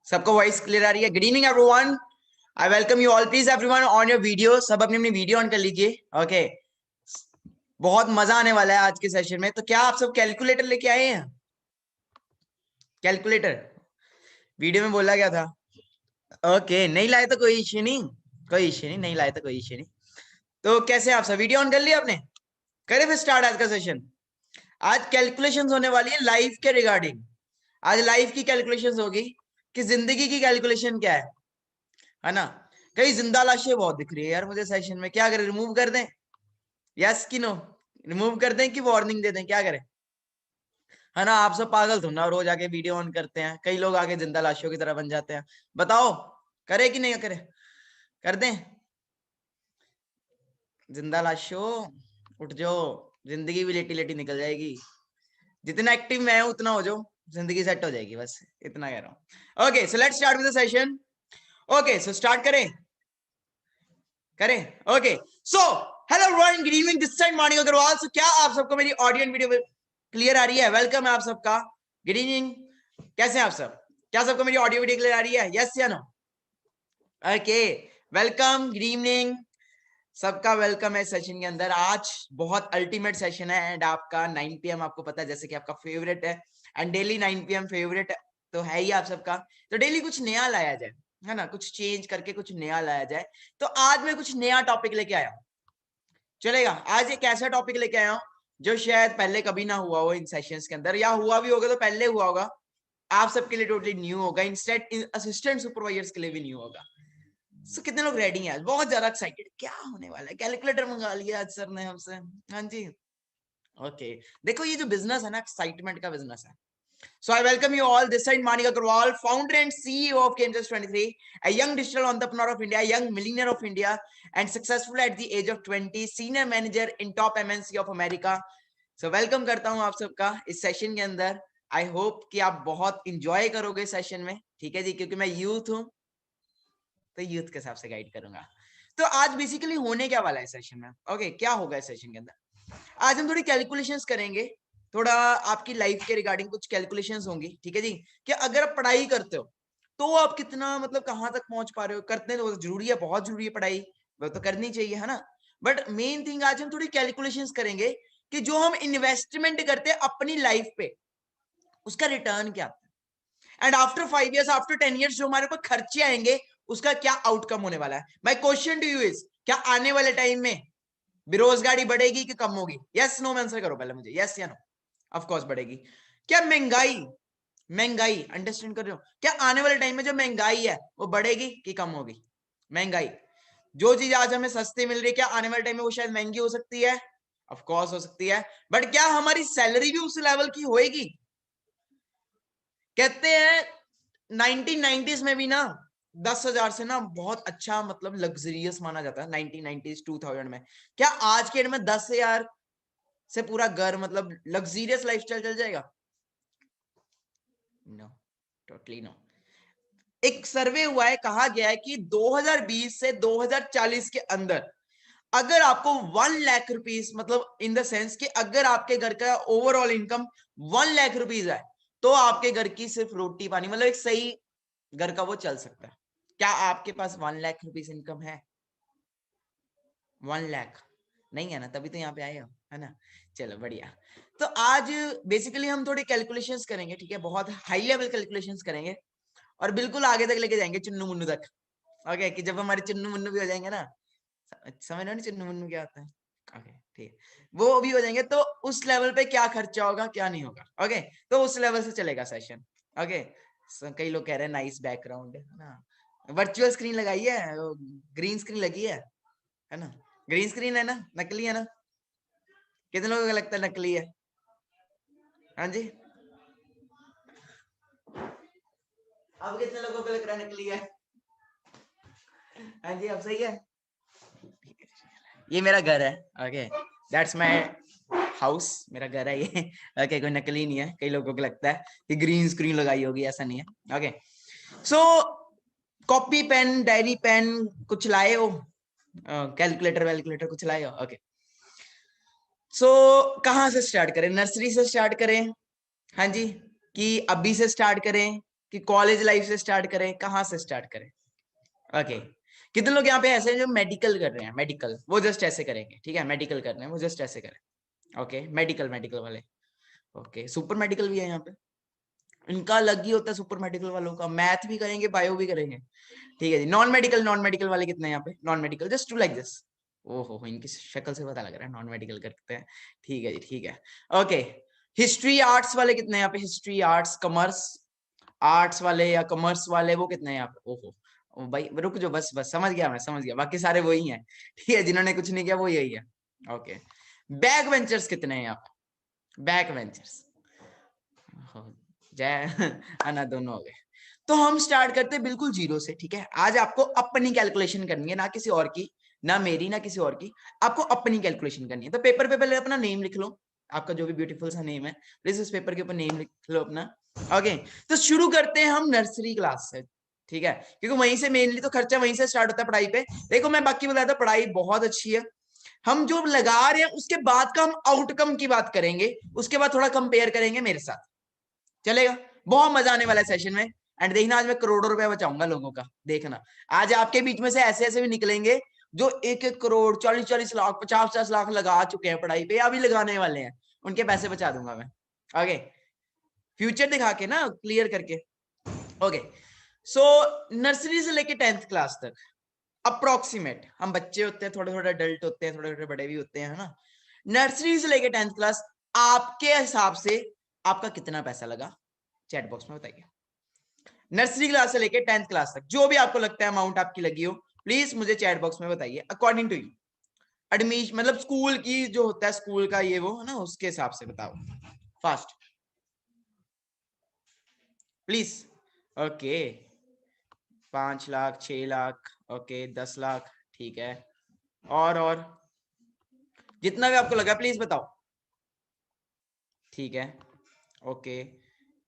सबको voice clear आ रही है? Good evening everyone, I welcome you all. Please everyone on your video, सब अपनी अपनी वीडियो ऑन कर लीजिए। ओके, बहुत मजा आने वाला है आज के सेशन में। तो क्या आप सब कैलकुलेटर लेके आए हैं? कैलकुलेटर वीडियो में बोला गया था। ओके, नहीं लाए तो कोई इश्यू नहीं, कोई इश्यू नहीं, नहीं लाए तो कोई इश्यू नहीं। तो कैसे आप सब वीडियो ऑन कर लिया आपने? करें फिर स्टार्ट आज का सेशन। आज कैलकुलेशंस होने वाली है लाइफ के रिगार्डिंग। आज लाइफ की कैलकुलेशंस होगी कि जिंदगी की कैलकुलेशन क्या है ना। कई जिंदा लाशें बहुत दिख रही है यार मुझे सेशन में, क्या करें? रिमूव कर दें? यस कि नो? रिमूव कर दें कि वार्निंग दे दें? क्या करें? है ना, आप सब पागल तुम ना, रोज आके वीडियो ऑन करते हैं, कई लोग आके जिंदा लाशों की तरह बन जाते हैं। बताओ करे कि नहीं करे? कर दें? जिंदा लाशों उठ जाओ, जिंदगी भी लेटी लेटी निकल जाएगी। जितना एक्टिव मैं हूं उतना हो जाओ, जिंदगी सेट हो जाएगी, बस इतना कह रहा हूं। Okay, so let's start with the session. Okay, so start करें? करें? Okay, so hello everyone, good evening, this side मॉर्निंग अग्रवाल। सो क्या आप सबको मेरी ऑडियो एंड वीडियो क्लियर आ रही है? वेलकम है आप सबका, गुड इवनिंग। कैसे हैं आप सब? क्या सबको मेरी ऑडियो वीडियो क्लियर आ रही है? यस या no? Okay, welcome, good evening, सबका वेलकम है सेशन के अंदर। आज बहुत अल्टीमेट सेशन है एंड आपका 9 PM आपको पता है जैसे कि आपका फेवरेट है, एंड डेली 9 PM फेवरेट तो है ही आप सबका। तो डेली कुछ नया लाया जाए, है ना, कुछ चेंज करके कुछ नया लाया जाए। तो आज मैं कुछ नया टॉपिक लेके आया हूं, चलेगा? आज एक ऐसा टॉपिक लेके आया हूं जो शायद पहले कभी ना हुआ हो इन सेशंस के अंदर, या हुआ भी होगा तो पहले हुआ होगा। आप सबके लिए टोटली न्यू होगा, इंस्टेड असिस्टेंट सुपरवाइजर्स के लिए भी न्यू होगा। सो कितने लोग रेडी हैं? आज बहुत ज्यादा एक्साइटेड, क्या होने वाला है? कैलकुलेटर मंगा लिया आज सर ने हमसे। हाँ जी, ओके। देखो ये जो बिजनेस है ना, एक्साइटमेंट का बिजनेस है। So I welcome you all. This side Manik Agarwal, founder and CEO of Kansas 23, a young digital entrepreneur of India, a young millionaire of India, and successful at the age of 20, senior manager in top MNC of America. So welcome करता हूँ आप सबका इस session के अंदर। I hope कि आप बहुत इंजॉय करोगे सेशन में, ठीक है जी, क्योंकि मैं यूथ हूँ तो यूथ के हिसाब से गाइड करूंगा। तो आज बेसिकली होने क्या वाला है सेशन में? ओके, क्या होगा इस सेशन के अंदर? आज हम थोड़ी कैलकुलेशंस करेंगे, थोड़ा आपकी लाइफ के रिगार्डिंग कुछ कैलकुलेशंस होंगी, ठीक है जी। कि अगर आप पढ़ाई करते हो तो आप कितना मतलब कहां तक पहुंच पा रहे हो, करते हैं तो जरूरी है, बहुत जरूरी है पढ़ाई, वो तो करनी चाहिए, है ना। बट मेन थिंग आज हम थोड़ी कैलकुलेशंस करेंगे कि जो हम इन्वेस्टमेंट करते हैं अपनी लाइफ पे, उसका रिटर्न क्या आता है, and after 5 years, after 10 years जो हमारे ऊपर खर्चे आएंगे उसका क्या आउटकम होने वाला है। My question to you is, क्या आने वाले टाइम में बेरोजगारी बढ़ेगी कि कम होगी? यस नो में आंसर करो पहले मुझे, यस या नो? ऑफ कोर्स बढ़ेगी। क्या महंगाई, महंगाई अंडरस्टैंड कर रहे हो? क्या आने वाले टाइम में जो महंगाई है वो बढ़ेगी कि कम होगी? महंगाई, जो चीज आज हमें सस्ती मिल रही है क्या आने वाले टाइम में वो शायद महंगी हो सकती है? ऑफ कोर्स हो सकती है। बट क्या हमारी सैलरी भी उस लेवल की होएगी? कहते हैं 1990s में भी ना 10,000 से ना बहुत अच्छा मतलब लग्जरियस माना जाता है, 1990s 2000 में। क्या आज के डेट में 10,000 से पूरा घर मतलब लग्जरियस लाइफस्टाइल चल जाएगा? No, totally no. एक सर्वे हुआ है, कहा गया है कि 2020 से 2040 के अंदर अगर आपको 1 लाख रुपीज, मतलब इन द सेंस कि अगर आपके घर का ओवरऑल इनकम 1 लाख रुपीज है तो आपके घर की सिर्फ रोटी पानी, मतलब एक सही घर का वो चल सकता है। क्या आपके पास 1 लाख रुपीज इनकम है? 1 लाख नहीं है ना, तभी तो यहाँ पे आए हो, है ना। चलो बढ़िया। तो आज बेसिकली हम थोड़ी कैलकुलेशंस करेंगे, ठीक है, बहुत हाई लेवल कैलकुलेशंस करेंगे और बिल्कुल आगे तक लेके जाएंगे, चुन्नू मुन्नू तक। ओके, कि जब हमारे चुन्नू मुन्नू भी हो जाएंगे ना, समझ रहे हो ना चुन्नू मुन्नू क्या होता है? ओके ठीक, वो भी हो जाएंगे तो उस लेवल पे क्या खर्चा होगा क्या नहीं होगा, ओके, तो उस लेवल से चलेगा सेशन। ओके, कई लोग कह रहे हैं नाइस बैकग्राउंड है ना, वर्चुअल स्क्रीन लगाई है, ग्रीन स्क्रीन लगी है ना? ग्रीन स्क्रीन है ना, नकली है ना? कितने लोगों को लगता है नकली है? हाँ जी, अब कितने लोगों को लग रहा है नकली है? हाँ जी, अब सही है। ये मेरा घर है, ओके, दैट्स माय हाउस, मेरा घर है ये। ओके, कोई नकली नहीं है, कई लोगों को लगता है कि ग्रीन स्क्रीन लगाई होगी, ऐसा नहीं है। Okay, so copy pen diary pen कुछ लाए हो? कैलकुलेटर वैलकुलेटर कुछ लाए हो? ओके, सो कहाँ से स्टार्ट करें? नर्सरी से स्टार्ट करें, हाँ जी, कि अभी से स्टार्ट करें, कि कॉलेज लाइफ से स्टार्ट करें, कहाँ से स्टार्ट करें? ओके, कितने लोग यहाँ पे ऐसे हैं जो मेडिकल कर रहे हैं? मेडिकल वो जस्ट ऐसे करेंगे, ठीक है, मेडिकल कर रहे हैं वो जस्ट ऐसे करें। ओके, मेडिकल मेडिकल वाले, ओके, सुपर मेडिकल भी है यहाँ पे, इनका अलग ही होता है सुपर मेडिकल वालों का, मैथ भी करेंगे बायो भी करेंगे, ठीक है जी। नॉन मेडिकल वाले कितने हैं यहाँ पे? Non medical just to like this, ओहो इनकी शक्ल से पता लग रहा है नॉन मेडिकल करते हैं, ठीक है जी, ठीक है। ओके, हिस्ट्री आर्ट्स वाले कितने हैं यहाँ पे? हिस्ट्री आर्ट्स कॉमर्स, आर्ट्स वाले या कॉमर्स वाले वो कितने हैं यहाँ पे? ओहो ओ भाई रुक जो, बस बस समझ गया, मैं समझ गया, बाकी सारे वही हैं, ठीक है, जिन्होंने कुछ नहीं किया वो यही है। ओके, बैक वेंचर्स कितने हैं यहाँ पे? बैक वेंचर्स जय अन्ना दोनों हो गए। तो हम स्टार्ट करते हैं बिल्कुल जीरो से, ठीक है। आज आपको अपनी कैलकुलेशन करनी है, ना किसी और की, ना मेरी, ना किसी और की, आपको अपनी कैलकुलेशन करनी है। तो पेपर पे पहले अपना नेम लिख लो, आपका जो भी ब्यूटीफुल सा नेम है, प्लीज इस पेपर के ऊपर नेम लिख लो अपना। ओके, तो शुरू करते हैं हम नर्सरी क्लास से, ठीक है, क्योंकि वहीं से मेनली तो खर्चा वहीं से स्टार्ट होता है पढ़ाई पे। देखो मैं बाकी बताया था, पढ़ाई बहुत अच्छी है, हम जो लगा रहे हैं उसके बाद का हम आउटकम की बात करेंगे, उसके बाद थोड़ा कंपेयर करेंगे मेरे साथ, चलेगा? बहुत मजा आने वाला है सेशन में। एंड देखना आज मैं करोड़ों रुपए बचाऊंगा लोगों का, देखना आज आपके बीच में से ऐसे ऐसे भी निकलेंगे जो 1-1 करोड़ 40-40 लाख 50-50 लाख लगा चुके हैं पढ़ाई पे, अभी लगाने वाले हैं, उनके पैसे बचा दूंगा मैं आगे, फ्यूचर दिखा के ना, क्लियर करके। ओके, सो नर्सरी से लेके 10th क्लास तक अप्रोक्सीमेट, हम बच्चे होते हैं, थोड़े थोड़े अडल्ट होते हैं, थोड़े थोड़े बड़े भी होते हैं, है ना। नर्सरी से लेके 10th क्लास आपके हिसाब से आपका कितना पैसा लगा, चैट बॉक्स में बताइए। नर्सरी क्लास से लेके 10th क्लास तक जो भी आपको लगता है अमाउंट आपकी लगी हो, प्लीज मुझे चैट बॉक्स में बताइए, अकॉर्डिंग टू यू। एडमिशन मतलब स्कूल की जो होता है, स्कूल का ये वो है ना, उसके हिसाब से बताओ fast please. Okay, 5 lakh, 6 lakh, okay, 10 lakh, ठीक है, और जितना भी आपको लगा प्लीज बताओ, ठीक है। ओके,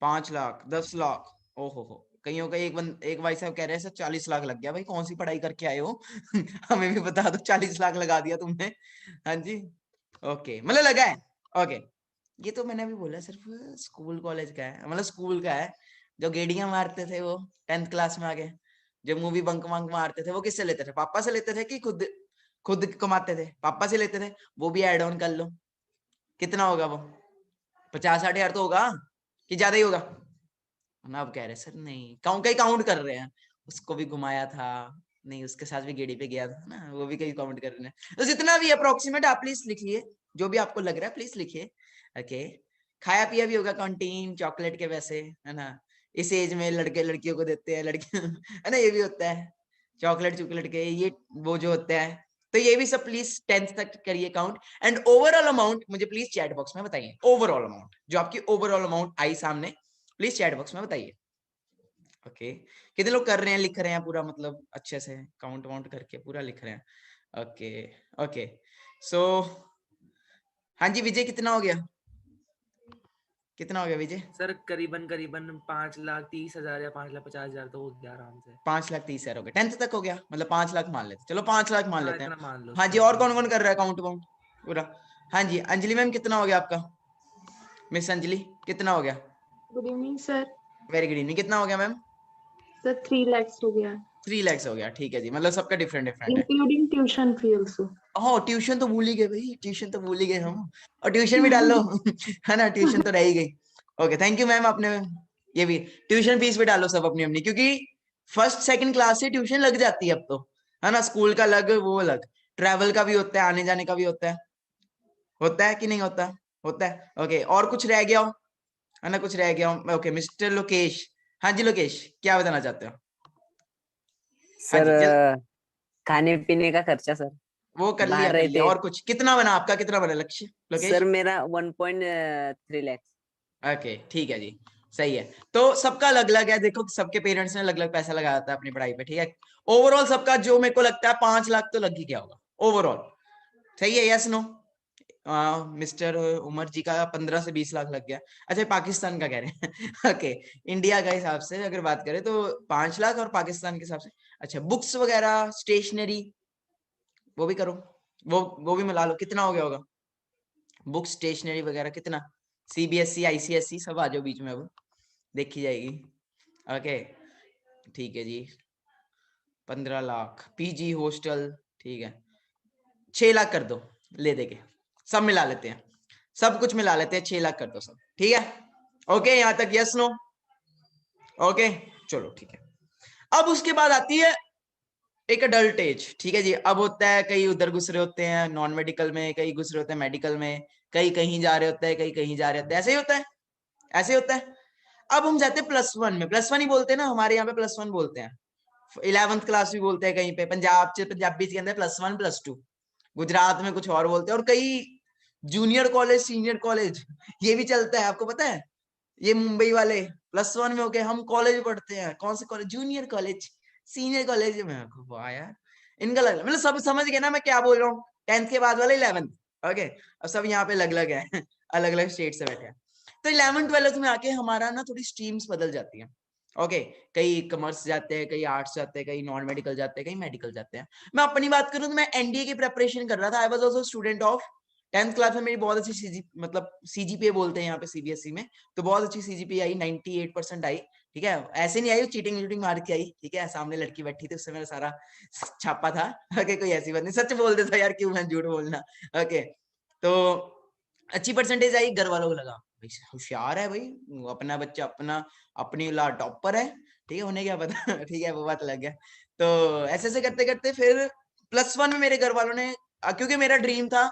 5 लाख, 10 लाख, ओहो हो, कईयों का एक भाई साहब कह रहे हैं सर 40 लाख लग गया, भाई कौन सी पढ़ाई करके आए हो हमें भी बता दो, 40 लाख लगा दिया तुमने, हाँ जी। ओके, मतलब लगा है, ओके, ये तो मैंने अभी बोला सिर्फ स्कूल कॉलेज का है, मतलब स्कूल का है। जो गेड़ियां मारते थे वो 10th क्लास में आगे, जो मूवी बंक वंक मारते थे वो किससे लेते थे? पापा से लेते थे कि खुद खुद कमाते थे? पापा से लेते थे, वो भी ऐड ऑन कर लो, कितना होगा वो? 50-60 हजार तो होगा कि ज्यादा ही होगा ना? अब कह रहे सर नहीं, काउंट कर रहे हैं, उसको भी घुमाया था, नहीं उसके साथ भी गेड़ी पे गया था ना, वो भी कहीं काउंट कर रहे हैं। तो जितना भी अप्रोक्सीमेट आप प्लीज लिखिए, जो भी आपको लग रहा है प्लीज लिखिए। ओके, खाया पिया भी होगा, कैंटीन चॉकलेट के वैसे, है ना, इस एज में लड़के लड़कियों को देते हैं, लड़कियों है ना, ये भी होता है चॉकलेट चॉकलेट के ये वो जो होता है, तो ये भी सब प्लीज 10th तक करिए काउंट। एंड ओवरऑल अमाउंट मुझे प्लीज चैट बॉक्स में बताइए, ओवरऑल अमाउंट जो आपकी ओवरऑल अमाउंट आई सामने, प्लीज चैट बॉक्स में बताइए। ओके, कितने लोग कर रहे हैं, लिख रहे हैं पूरा, मतलब अच्छे से काउंट वाउंट करके पूरा लिख रहे हैं? ओके, ओके, सो हाँ जी विजय, कितना हो गया? कितना हो गया विजय? सर करीबन करीबन 5,30,000 या 5,50,000 तो हो गया आराम से। 5,30,000 हो गया, 10th तक हो गया, मतलब 5 लाख मान लेते, चलो 5 लाख मान हाँ लेते हैं। इतना मान लो हाँ जी, सर, और कौन ठीक कौन है। कर रहा है काउंट वाउंट पूरा? हाँ जी, अंजलि मैम कितना हो गया आपका? मिस अंजलि कितना हो गया? Good evening sir. Very good evening, कितना हो गया मैम? सर 3 lakhs हो गया, 3 lakhs हो गया, ठीक है जी, मतलब सबका डिफरेंट डिफरेंट है। Including tuition fee also. हाँ ट्यूशन तो भूल ही गए भाई, ट्यूशन तो भूल ही गए हम, और ट्यूशन भी डाल लो है ना, ट्यूशन तो रह ही गई। ओके, थैंक यू मैम, आपने ये भी ट्यूशन फीस भी डालो सब अपनी अपनी, क्योंकि फर्स्ट सेकंड क्लास से ट्यूशन लग जाती है अब तो, है ना, स्कूल का अलग वो अलग, ट्रैवल का भी होता है, आने जाने का भी होता है कि नहीं होता? होता है। ओके, और कुछ रह गया हो, है ना, कुछ रह गया हो? ओके, मिस्टर लोकेश, हाँ जी लोकेश, क्या बताना चाहते हो? हाँ सर जी खाने पीने का खर्चा सर, वो कर बाहर लिया, रहते। और कुछ कितना बना आपका, कितना बना लक्ष्य लोकेश? सर मेरा 1.3 लाख। ओके, ठीक है जी, सही है। तो सबका अलग अलग है, देखो सबके पेरेंट्स ने अलग अलग पैसा लगाया था अपनी पढ़ाई पे, ठीक है। ओवरऑल सबका जो मेरे को लगता है 5 लाख तो लग ही गया होगा ओवरऑल, सही है, यस नो? मिस्टर उमर जी का 15 से 20 लाख लग गया। अच्छा पाकिस्तान का कह रहे हैं ओके, इंडिया का हिसाब से अगर बात करें तो 5 लाख, और पाकिस्तान के हिसाब से अच्छा बुक्स वगैरह स्टेशनरी वो भी करो, वो भी मिला लो, कितना हो गया होगा? बुक स्टेशनरी वगैरह कितना? CBSE ICSE सब आ जाओ बीच में, अब देखी जाएगी। ओके ठीक है जी, 15 लाख पीजी हॉस्टल, ठीक है 6 लाख कर दो, ले देके सब मिला लेते हैं, सब कुछ मिला लेते हैं, 6 लाख कर दो सब, ठीक है। ओके यहाँ तक यस नो, ओके चलो ठीक है। अब उसके बाद आती है एक अडल्ट एज, ठीक है जी। अब होता है कई उधर घुस रहे होते हैं नॉन मेडिकल में, कई घुस रहे होते हैं मेडिकल में, कई कहीं जा रहे होते हैं, कई कहीं जा रहे होते हैं, ऐसे ही होता है, ऐसे ही होता है। अब हम जाते हैं +1 में, +1 ही बोलते हैं ना हमारे यहाँ पे, +1 बोलते हैं, 11th क्लास भी बोलते हैं कहीं पे, पंजाबी के अंदर +1 +2, गुजरात में कुछ और बोलते हैं, और कई जूनियर कॉलेज सीनियर कॉलेज ये भी चलता है, आपको पता है। ये मुंबई वाले +1 में होके हम कॉलेज पढ़ते हैं, कौन से college, junior college senior college में, वाह यार इनका अलग, मतलब सब समझ गए ना मैं क्या बोल रहा हूँ। 10th के बाद वाले 11th, ओके अब सब यहाँ पे अलग अलग है अलग अलग स्टेट से बैठे हैं। तो 11th 12th में आके हमारा ना थोड़ी स्ट्रीम्स बदल जाती हैं, ओके कई कॉमर्स जाते हैं, कई आर्ट्स जाते हैं, कई नॉन मेडिकल जाते हैं, कई मेडिकल जाते हैं। मैं अपनी बात करूं तो मैं एनडीए की प्रिपरेशन कर रहा था, आई was also student of 10th class में, मेरी बहुत अच्छी मतलब सीजीपीए बोलते हैं यहाँ पे सीबीएसई में, तो बहुत अच्छी सीजीपीए आई, 98% आई, ठीक है। ऐसे नहीं आई चीटिंग वीटिंग मार के आई, ठीक है, सामने लड़की बैठी थी उससे मेरा सारा छापा था, ओके कोई ऐसी बात नहीं, सच बोल देता यार, क्यों मैं झूठ बोलना, ओके। तो अच्छी परसेंटेज आई, घर वालों को लगा भाई होशियार है भाई, अपना बच्चा अपना अपनी औलाद टॉपर है, ठीक है, उन्हें क्या पता ठीक है वो बात लग गया। तो ऐसे ऐसे करते करते फिर +1 में मेरे घर वालों ने, क्योंकि मेरा ड्रीम था,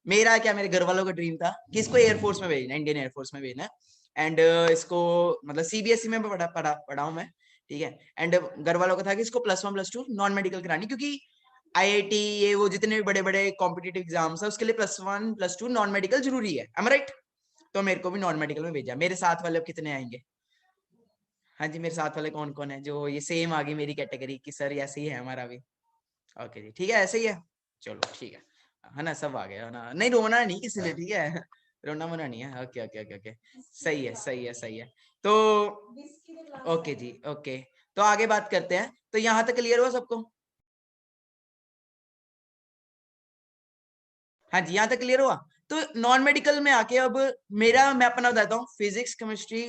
मेरा क्या मेरे घर वालों का ड्रीम था कि इसको एयरफोर्स में भेजना, इंडियन एयरफोर्स में भेजना है, एंड इसको मतलब सीबीएसई में पढ़ा हूं मैं, ठीक है। एंड घर वालों का था कि इसको +1 +2 नॉन मेडिकल करानी, क्योंकि आईआईटी ये वो जितने भी बड़े बड़े कॉम्पिटिटिव एग्जाम्स है उसके लिए +1 +2 नॉन मेडिकल जरूरी है, am I right? तो मेरे को भी नॉन मेडिकल में भेजा। मेरे साथ वाले अब कितने आएंगे, हाँ जी मेरे साथ वाले कौन कौन है जो ये सेम आ गई मेरी कैटेगरी की, सर ऐसे ही है हमारा भी, ओके जी ठीक है ऐसे ही है, चलो ठीक है ना, सब आ गया ना, नहीं रोना नहीं किसी ने, ठीक है रोना मना नहीं है, ओके ओके ओके ओके सही है सही है सही है। तो ओके जी ओके, तो आगे बात करते हैं, तो यहाँ तक क्लियर हुआ सबको, हाँ जी यहाँ तक क्लियर हुआ। तो नॉन मेडिकल में आके अब मेरा, मैं अपना बताता हूँ, फिजिक्स केमिस्ट्री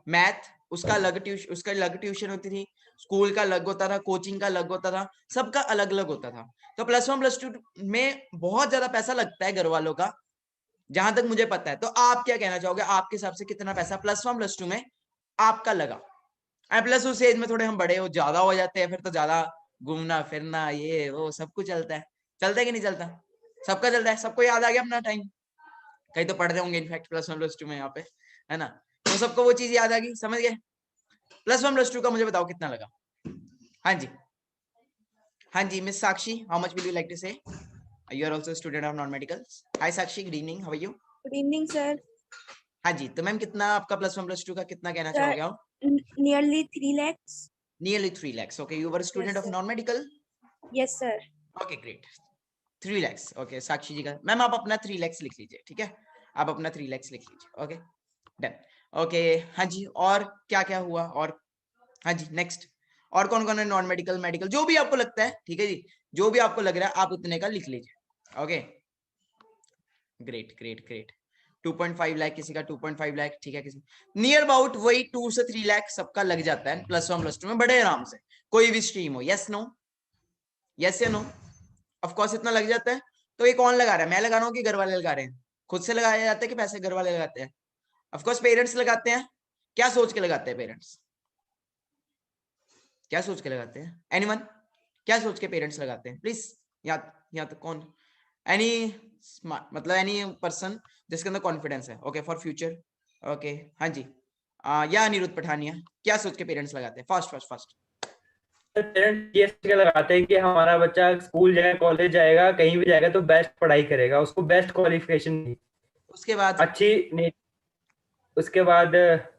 मैथ उसका अलग ट्यूशन होती थी, स्कूल का अलग होता था, कोचिंग का अलग होता था, सबका अलग अलग होता था। तो +1 +2 में बहुत ज्यादा पैसा लगता है घर वालों का, जहां तक मुझे पता है। तो आप क्या कहना चाहोगे, आपके हिसाब से कितना पैसा +1 +2 में आपका लगा? प्लस उस एज में थोड़े हम बड़े हो ज्यादा हो जाते हैं, फिर तो ज्यादा घूमना फिरना ये वो सब कुछ चलता है, चलता है कि नहीं चलता? सबका चलता है, सबको याद आ गया अपना टाइम, कहीं तो पढ़ते होंगे इनफैक्ट +1 +2 में यहाँ पे, है ना, तो सबको वो चीज याद आ गई, समझ गए। +1 +2 का मुझे बताओ कितना लगा? हाँ जी हाँ जी miss Sakshi, how much will you like to say? You are also student of non medical. Hi Sakshi, good evening, how are you? Good evening sir. हाँ जी, तो मैम कितना आपका +1 +2 का कितना कहना चाहोगे आप? Nearly 3 lakhs। Nearly 3 lakhs. Okay, you were a student Yes, of sir. non-medical? Yes sir। Okay, great. 3 lakhs. Okay, साक्षी जी का मैम आप अपना 3 lakhs लिख लीजिए, ठीक है, आप अपना 3 lakhs लिख लीजिए, ओके डन। ओके हाँ जी, और क्या क्या हुआ, और हाँ जी नेक्स्ट, और कौन कौन है नॉन मेडिकल मेडिकल, जो भी आपको लगता है, ठीक है जी, जो भी आपको लग रहा है आप उतने का लिख लीजिए, okay great great great. 2.5 lakh किसी का, 2.5 लाख, ठीक है, किसी नियर अबाउट वही 2 से 3 लाख सबका लग जाता है +1 +2 में बड़े आराम से, कोई भी स्ट्रीम हो। यस नो, यस या नो? ऑफ कोर्स इतना लग जाता है। तो ये कौन लगा रहा है, मैं लगा रहा हूँ कि घर वाले लगा रहे हैं? खुद से लगाया जाता है कि पैसे घर वाले लगाते हैं? ऑफ कोर्स पेरेंट्स लगाते हैं। क्या सोच के लगाते हैं पेरेंट्स, क्या सोच के लगाते हैं? एनीवन, क्या सोच के पेरेंट्स लगाते हैं प्लीज? या तो कौन, एनी मतलब एनी पर्सन जिसके अंदर कॉन्फिडेंस है, ओके फॉर फ्यूचर, ओके हाँ जी या अनिरुद्ध पठानिया, क्या सोच के पेरेंट्स लगाते हैं? Fast fast fast. पेरेंट्स ये सोच के लगाते हैं कि हमारा बच्चा स्कूल जाए, कॉलेज जाएगा, कहीं भी जाएगा तो बेस्ट पढ़ाई करेगा, उसको बेस्ट क्वालिफिकेशन दी, उसके बाद अच्छी नहीं, उसके बाद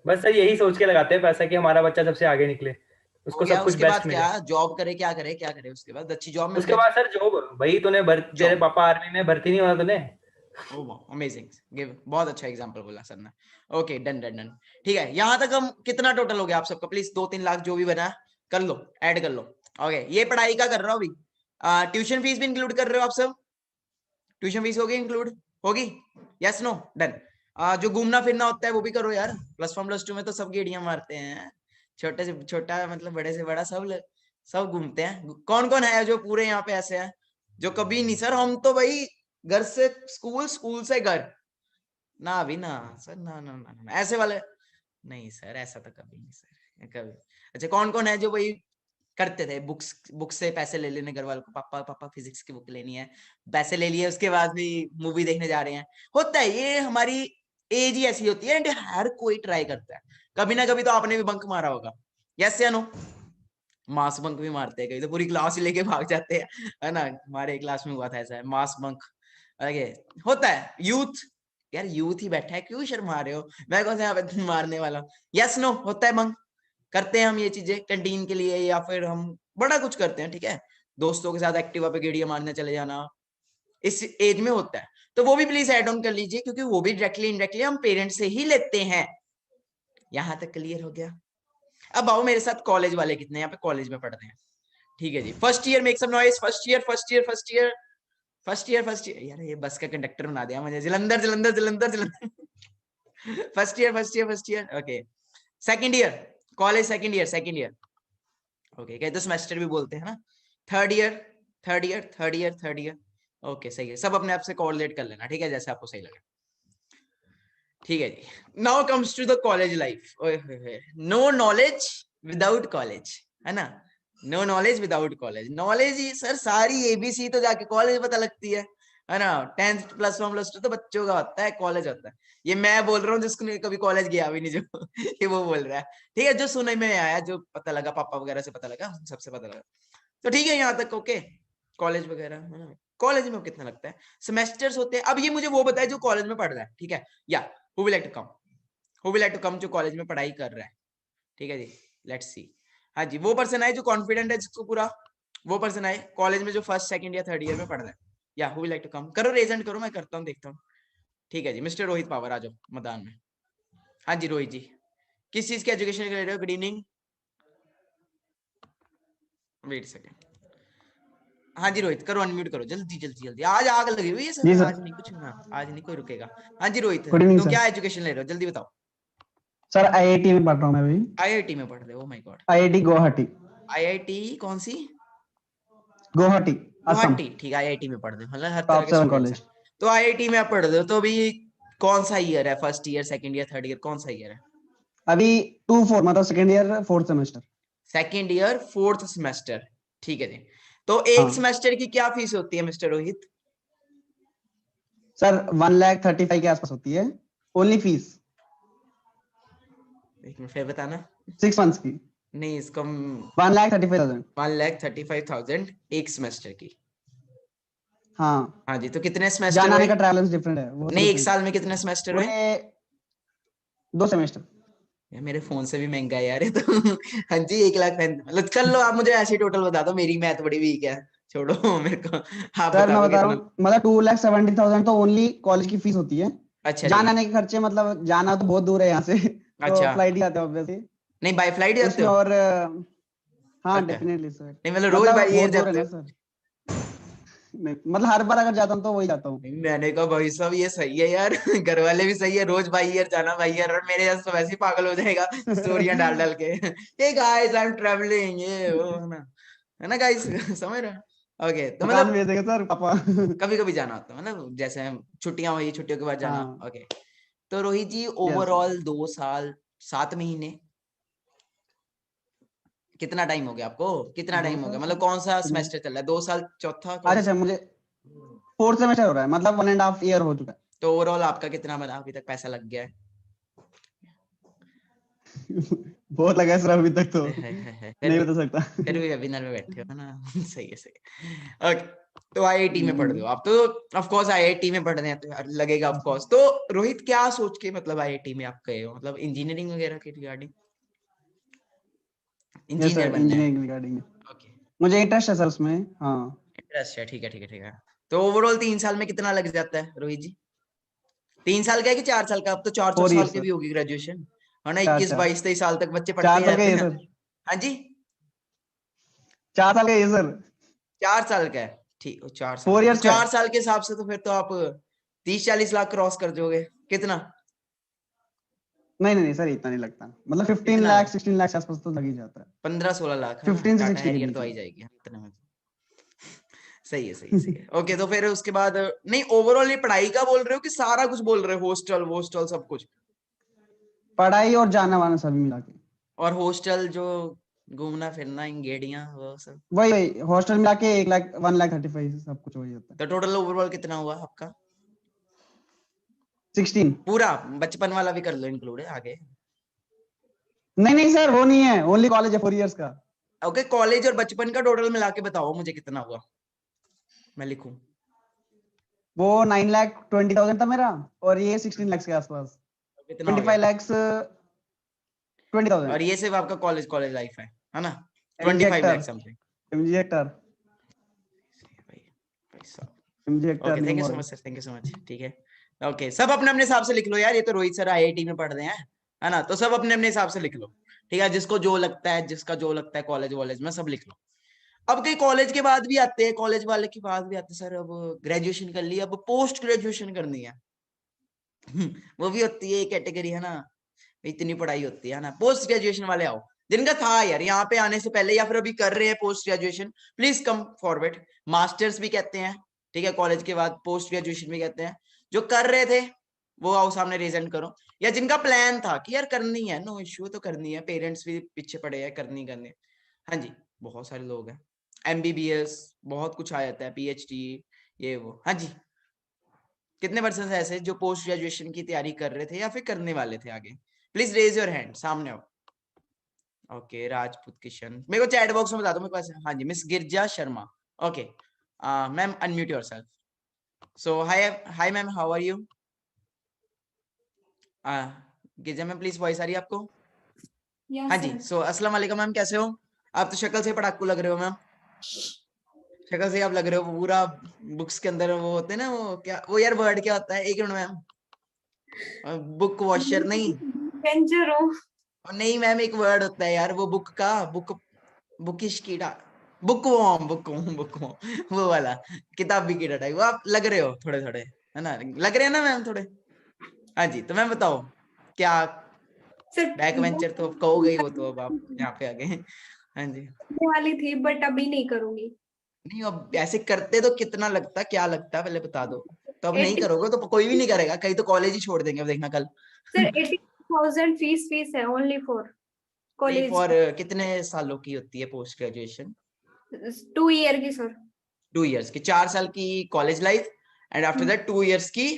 बस सर यही सोच के लगाते हैं पैसा कि हमारा बच्चा सबसे आगे निकले, हो उसको गया, सब कुछ उसके बेस्ट बाद मिले। क्या जॉब करे, क्या करे क्या करे उसके बाद? अच्छी जॉब मिल उसके जाए। बाद सर जॉब, भाई तूने तेरे पापा आर्मी में भर्ती नहीं होना तूने। अमेजिंग, गिव बहुत अच्छा एग्जांपल बोला सर ने। ओके डन डन डन, ठीक है। यहाँ तक हम कितना टोटल हो गया आप सबका? प्लीज 2-3 लाख जो भी बना कर लो, ऐड कर लो। ओके ये पढ़ाई का कर रहा हूँ अभी, ट्यूशन फीस भी इंक्लूड कर रहे हो आप सब? ट्यूशन फीस होगी इंक्लूड, होगी? Yes no done. जो घूमना फिरना होता है वो भी करो यार, +1 +2 में तो सब गेड़ियां मारते हैं, छोटे से छोटा मतलब बड़े से बड़ा सब घूमते हैं। कौन कौन है जो पूरे यहाँ पे ऐसे हैं जो कभी नहीं? सर हम तो भाई घर से स्कूल, स्कूल से घर, ना अभी ना सर, ना ना ना, ना ऐसे वाले नहीं सर, ऐसा तो कभी नहीं सर, कभी। अच्छा कौन कौन है जो भाई करते थे बुक्स से पैसे ले लेने घर वालों को, पापा पापा फिजिक्स की बुक लेनी है, पैसे ले लिए, उसके बाद भी मूवी देखने जा रहे हैं? होता है ये, हमारी एज ही ऐसी होती है एंड हर कोई ट्राई करता है। कभी ना कभी तो आपने भी बंक मारा होगा, यस या नो? मास बंक भी मारते हैं कभी तो, पूरी क्लास ही लेके भाग जाते हैं, है ना? हमारे क्लास में हुआ था ऐसा, मास बंक। ओके, होता है यूथ, यार यूथ ही बैठा है, क्यों शर्मा रहे हो? मैं कौन सा यहाँ पे मारने वाला? यस नो, होता है बंक, करते हैं हम ये चीजें कैंटीन के लिए, या फिर हम बड़ा कुछ करते हैं, ठीक है? दोस्तों के साथ एक्टिवा पे गेड़ियां मारने चले जाना, इस एज में होता है। तो वो भी प्लीज ऐड ऑन कर लीजिए, क्योंकि वो भी डायरेक्टली इनडायरेक्टली हम पेरेंट्स से ही लेते हैं। यहां तक क्लियर हो गया? अब आओ मेरे साथ, कॉलेज वाले कितने यहाँ पे कॉलेज में पढ़ते हैं? ठीक है जी, first year, make some noise, first year first year first year first year first year. यार ये बस का कंडक्टर बना दिया मुझे, Jalandhar Jalandhar Jalandhar Jalandhar. First year first year first year, okay. Second year college, second year second year, okay, कहते semester भी बोलते हैं ना। Third year third year third year third year, okay सही है, सब अपने आप से कोरिलेट कर लेना, ठीक है, जैसे आपको सही लगे। ठीक है जी, now comes to the college life. No knowledge without college, है ना? No knowledge without college. Knowledge ही सर सारी एबीसी तो जाके कॉलेज पता लगती है ना? 10th प्लस 1 प्लस 2 तो बच्चों का होता है, कॉलेज होता है। ये मैं बोल रहा हूँ जिसको कभी कॉलेज गया भी नहीं, जो ये वो बोल रहा है, ठीक है? जो सुनने में आया, जो पता लगा, पापा वगैरह से पता लगा, सबसे पता लगा, तो ठीक है यहाँ तक ओके। कॉलेज वगैरह, है ना? कॉलेज में कितना लगता है? सेमेस्टर्स होते हैं। अब ये मुझे वो बताए जो कॉलेज में पढ़ रहा है, ठीक है? या who will like to come, who will like to come जो कॉलेज में पढ़ाई कर रहा है, ठीक है जी? Let's see. हाँ जी, वो पर्सन आए जो कॉन्फिडेंट है, जिसको पूरा, वो पर्सन आए कॉलेज में जो फर्स्ट सेकंड या थर्ड ईयर में पढ़ रहा है। या who will like to come, करो रेजेंट करो, मैं करता हूँ, देखता हूँ। ठीक है जी, मिस्टर रोहित पावर आ जाओ मैदान में। हाँ जी रोहित जी, किस चीज के एजुकेशन के ले रहे हो? Good evening, wait second. हाँ जी रोहित, करो अनम्यूट करो, जल्दी जल्दी जल्दी, आज आग लगी हुई है जी सर, सर। आज नहीं कुछ ना, आज नहीं कोई रुकेगा। हाँ जी रोहित, गुड इवनिंग तो सर। क्या एजुकेशन ले रहे हो, जल्दी बताओ। सर आईआईटी में पढ़ रहा हूँ मैं अभी। आईआईटी में पढ़ रहे हो? Oh my God, IIT Guwahati. IIT कौन सी? गुवाहाटी असम। गुवाहाटी, ठीक है, आईआईटी में पढ़ रहे हो, मतलब हर तरह टॉप के 7 स्टूडेंट्स कॉलेज। हैं। तो आईआईटी में आप पढ़ रहे हो, तो अभी कौन सा ईयर है? First year, second year, third year, कौन सा ईयर है? अभी 2-4 मतलब second year 4th semester. Second year fourth semester, ठीक है जी। तो एक हाँ। सेमेस्टर की क्या फीस होती है मिस्टर रोहित? सर 1,35,000 के आसपास होती है ओनली फीस। एक मिनट फिर बताना। 6 मंथ्स की नहीं, इसको 1,35,000। 1,35,000 एक सेमेस्टर की। हाँ, हाँ जी, तो कितने सेमेस्टर जाने आने हुए? का ट्रैवल डिफरेंट है वो। नहीं, एक साल में कितने सेमेस्टर हुए? पूरे 2 सेमेस्टर। यार मेरे फोन से भी महंगा है यार ये तो। हाँ जी, 1,35,000, मतलब कर लो आप, मुझे ऐसे टोटल बता दो, मेरी मैथ बड़ी वीक है, छोड़ो मेरे को, आप सर बता मैं दो बता रहा कितना। हूँ, मतलब 2,70,000 तो ओनली कॉलेज की फीस होती है। अच्छा जाने जी, आने के खर्चे, मतलब जाना तो बहुत दूर है यहाँ से तो अच्छा, फ्लाइट ही आते हैं ऑब्वियसली। नहीं बाय फ्लाइट जाते उसमें हो? और हाँ अच्छा, डेफिनेटली सर। नहीं मतलब रोज मतलब बाय ईयर बहुत दूर है जाते ना हो? सर। नहीं, मतलब हर बार अगर जाता हूँ तो वही जाता हूँ। मैंने कहा भाई साहब ये सही है यार, घर वाले भी सही है, रोज बाई ईयर जाना बाई ईयर, और मेरे जैसे तो वैसे ही पागल हो जाएगा स्टोरियां डाल डाल के। Hey guys I am travelling, ये वो, है ना गाइस? समझ रहे हो? ओके, तो मकान मतलब भेजेंगे सर पापा। कभी कभी जाना होता है, मतलब जैसे छुट्टियां हुई, छुट्टियों के बाद जाना। हाँ ओके, तो रोहित जी यस। ओवरऑल 2 साल 7 महीने, कितना टाइम हो गया आपको? कितना 2 टाइम हो गया, साल मतलब कौन सा कितने? सेमेस्टर चल रहा है? 2 साल, चौथा अच्छा कौन अच्छा, सा? मुझे 4th सेमेस्टर हो रहा है, मतलब 1.5 ईयर हो चुका तो ओवरऑल आपका कितना बना अभी तक पैसा लग गया है? है। बहुत लगा है सर अभी तक तो फिर नहीं भी, बता सकता। फिर भी वेबिनार में बैठे हो ना। सही है सही है। ओके, तो आईआईटी में पढ़ रहे हो आप, तो ऑफ कोर्स आईआईटी में पढ़ रहे हैं तो यार लगेगा ऑफ कोर्स। तो रोहित क्या सोच के मतलब आईआईटी में आप गए हो, मतलब इंजीनियरिंग वगैरह के रिगार्डिंग? यस इंजीनियर सर, बनना है? इंजीनियरिंग रिगार्डिंग ओके, मुझे इंटरेस्ट है सर उसमें। हाँ इंटरेस्ट है, ठीक है ठीक है ठीक है। तो ओवरऑल 3 साल में कितना लग जाता है रोहित जी? 3 साल का है कि 4 साल का? अब तो 4 4 4 साल ईयर की सर। भी होगी ग्रेजुएशन, है ना? 4 21 4 22 23 साल तक बच्चे पढ़ते 4 ही साल का रहते ये हैं। सर। हाँ जी, 4 साल का ये सर। 4 साल का है, ठीक, 4 साल 4 का, तो इयर्स का है। 4 साल के हिसाब से तो फिर तो आप 30 40 लाख क्रॉस कर दोगे, कितना? नहीं नहीं सर, इतना नहीं लगता, मतलब 15 इतना? लाख 16 लाख के आसपास तो लग ही जाता है। 15-16 लाख है ना? 15 से टाटा 60 के हैरियर बीच तो आ ही में। जाएगी इतने में। सही है, सही है, सही है। ओके, तो फिर उसके बाद नहीं, ओवरऑल ये पढ़ाई का बोल रहे हो कि सारा कुछ बोल रहे हो, हॉस्टल वोस्टल सब कुछ? पढ़ाई और जाना वाना सभी मिला के, और हॉस्टल जो घूमना फिरना, इंगेडियां, वो सब? वही वही हॉस्टल मिला के 1 लाख 1,35,000 सब कुछ वही होता है। तो टोटल ओवरऑल कितना हुआ आपका? 16। पूरा बचपन वाला भी कर लो इंक्लूड है आगे। नहीं नहीं सर, वो नहीं है, ओनली कॉलेज है 4 इयर्स का। ओके, कॉलेज और बचपन का टोटल मिला के बताओ मुझे कितना हुआ, मैं लिखूं। वो 9,20,000 था मेरा, और ये 16 लाख के आसपास, कितना हो 25 गया? lakhs 20,000। और ये सिर्फ आपका कॉलेज कॉलेज लाइफ है ना? MG 25 Hector, lakh something. MG Hector, MG Hector okay, thank you so much sir, thank you so much. ठीक है, ओके, सब अपने अपने हिसाब से लिख लो यार, ये तो रोहित सर आईआईटी में पढ़ रहे हैं, है ना? तो सब अपने अपने हिसाब से लिख लो, ठीक है? जिसको जो लगता है, जिसका जो लगता है कॉलेज वॉलेज में, सब लिख लो। अब कई कॉलेज के बाद भी आते हैं, कॉलेज वाले के बाद भी आते हैं, सर अब ग्रेजुएशन कर ली, अब पोस्ट ग्रेजुएशन करनी है। वो भी होती है कैटेगरी, है ना? इतनी पढ़ाई होती है ना। पोस्ट ग्रेजुएशन वाले आओ, जिनका था यार यहाँ पे आने से पहले या फिर अभी कर रहे हैं post graduation, please come forward. Masters भी कहते हैं, ठीक है? कॉलेज के बाद पोस्ट ग्रेजुएशन भी कहते हैं। जो कर रहे थे वो आओ सामने रिजेंट करो, या जिनका प्लान था कि यार करनी है, नो इश्यू, तो करनी है, पेरेंट्स भी पीछे पड़े हैं, करनी करनी। हाँ जी, बहुत सारे लोग हैं, MBBS बहुत कुछ आ जाता है, PhD ये वो। हाँ जी, कितने पर्सन ऐसे जो पोस्ट ग्रेजुएशन की तैयारी कर रहे थे या फिर करने वाले थे आगे? प्लीज रेज योर हैंड, सामने आओ। ओके, राजपूत किशन, मेरे को चैट बॉक्स में बता दो मेरे पास। हाँ जी, miss Girja Sharma. Okay ma'am, unmute yourself. So hi, hi ma'am, how are you? Girja ma'am, please voice आ रही है आपको? हाँ जी, सो अस्सलाम वालेकुम मैम, कैसे हो आप? तो शक्ल से पढ़ाकू लग रहे हो मैम, शक्ल से आप लग रहे हो पूरा बुक्स के अंदर वो होते हैं ना, वो क्या, वो यार वर्ड क्या होता है, एक मिनट मैम, बुक वॉशर नहीं, डेंजर हो। और नहीं मैम, एक वर्ड होता है यार वो बुक का, बुकिश कीड़ा, बुक वो वो वाला किताबी कीड़ा टाइप, वो आप लग रहे हो थोड़े थोड़े, है ना? लग रहे हैं ना मैम थोड़े? हाँ जी, तो मैम बताओ क्या, सर बैक वेंचर तो अब कहोगे ही, वो तो अब आप यहाँ पे आ गए। हाँ जी, वाली थी बट अभी नहीं करूंगी। नहीं अब ऐसे करते तो कितना लगता, क्या लगता पहले बता दो। तो अब नहीं 80 करोगे तो कोई भी नहीं करेगा, कहीं तो कॉलेज ही छोड़ देंगे, अब देखना कल। सर 80,000 फीस है ओनली फॉर कॉलेज। फॉर कितने सालों की होती है पोस्ट ग्रेजुएशन? 2 ईयर की सर। 2 इयर्स की, 4 साल की college life, and after that 2 years की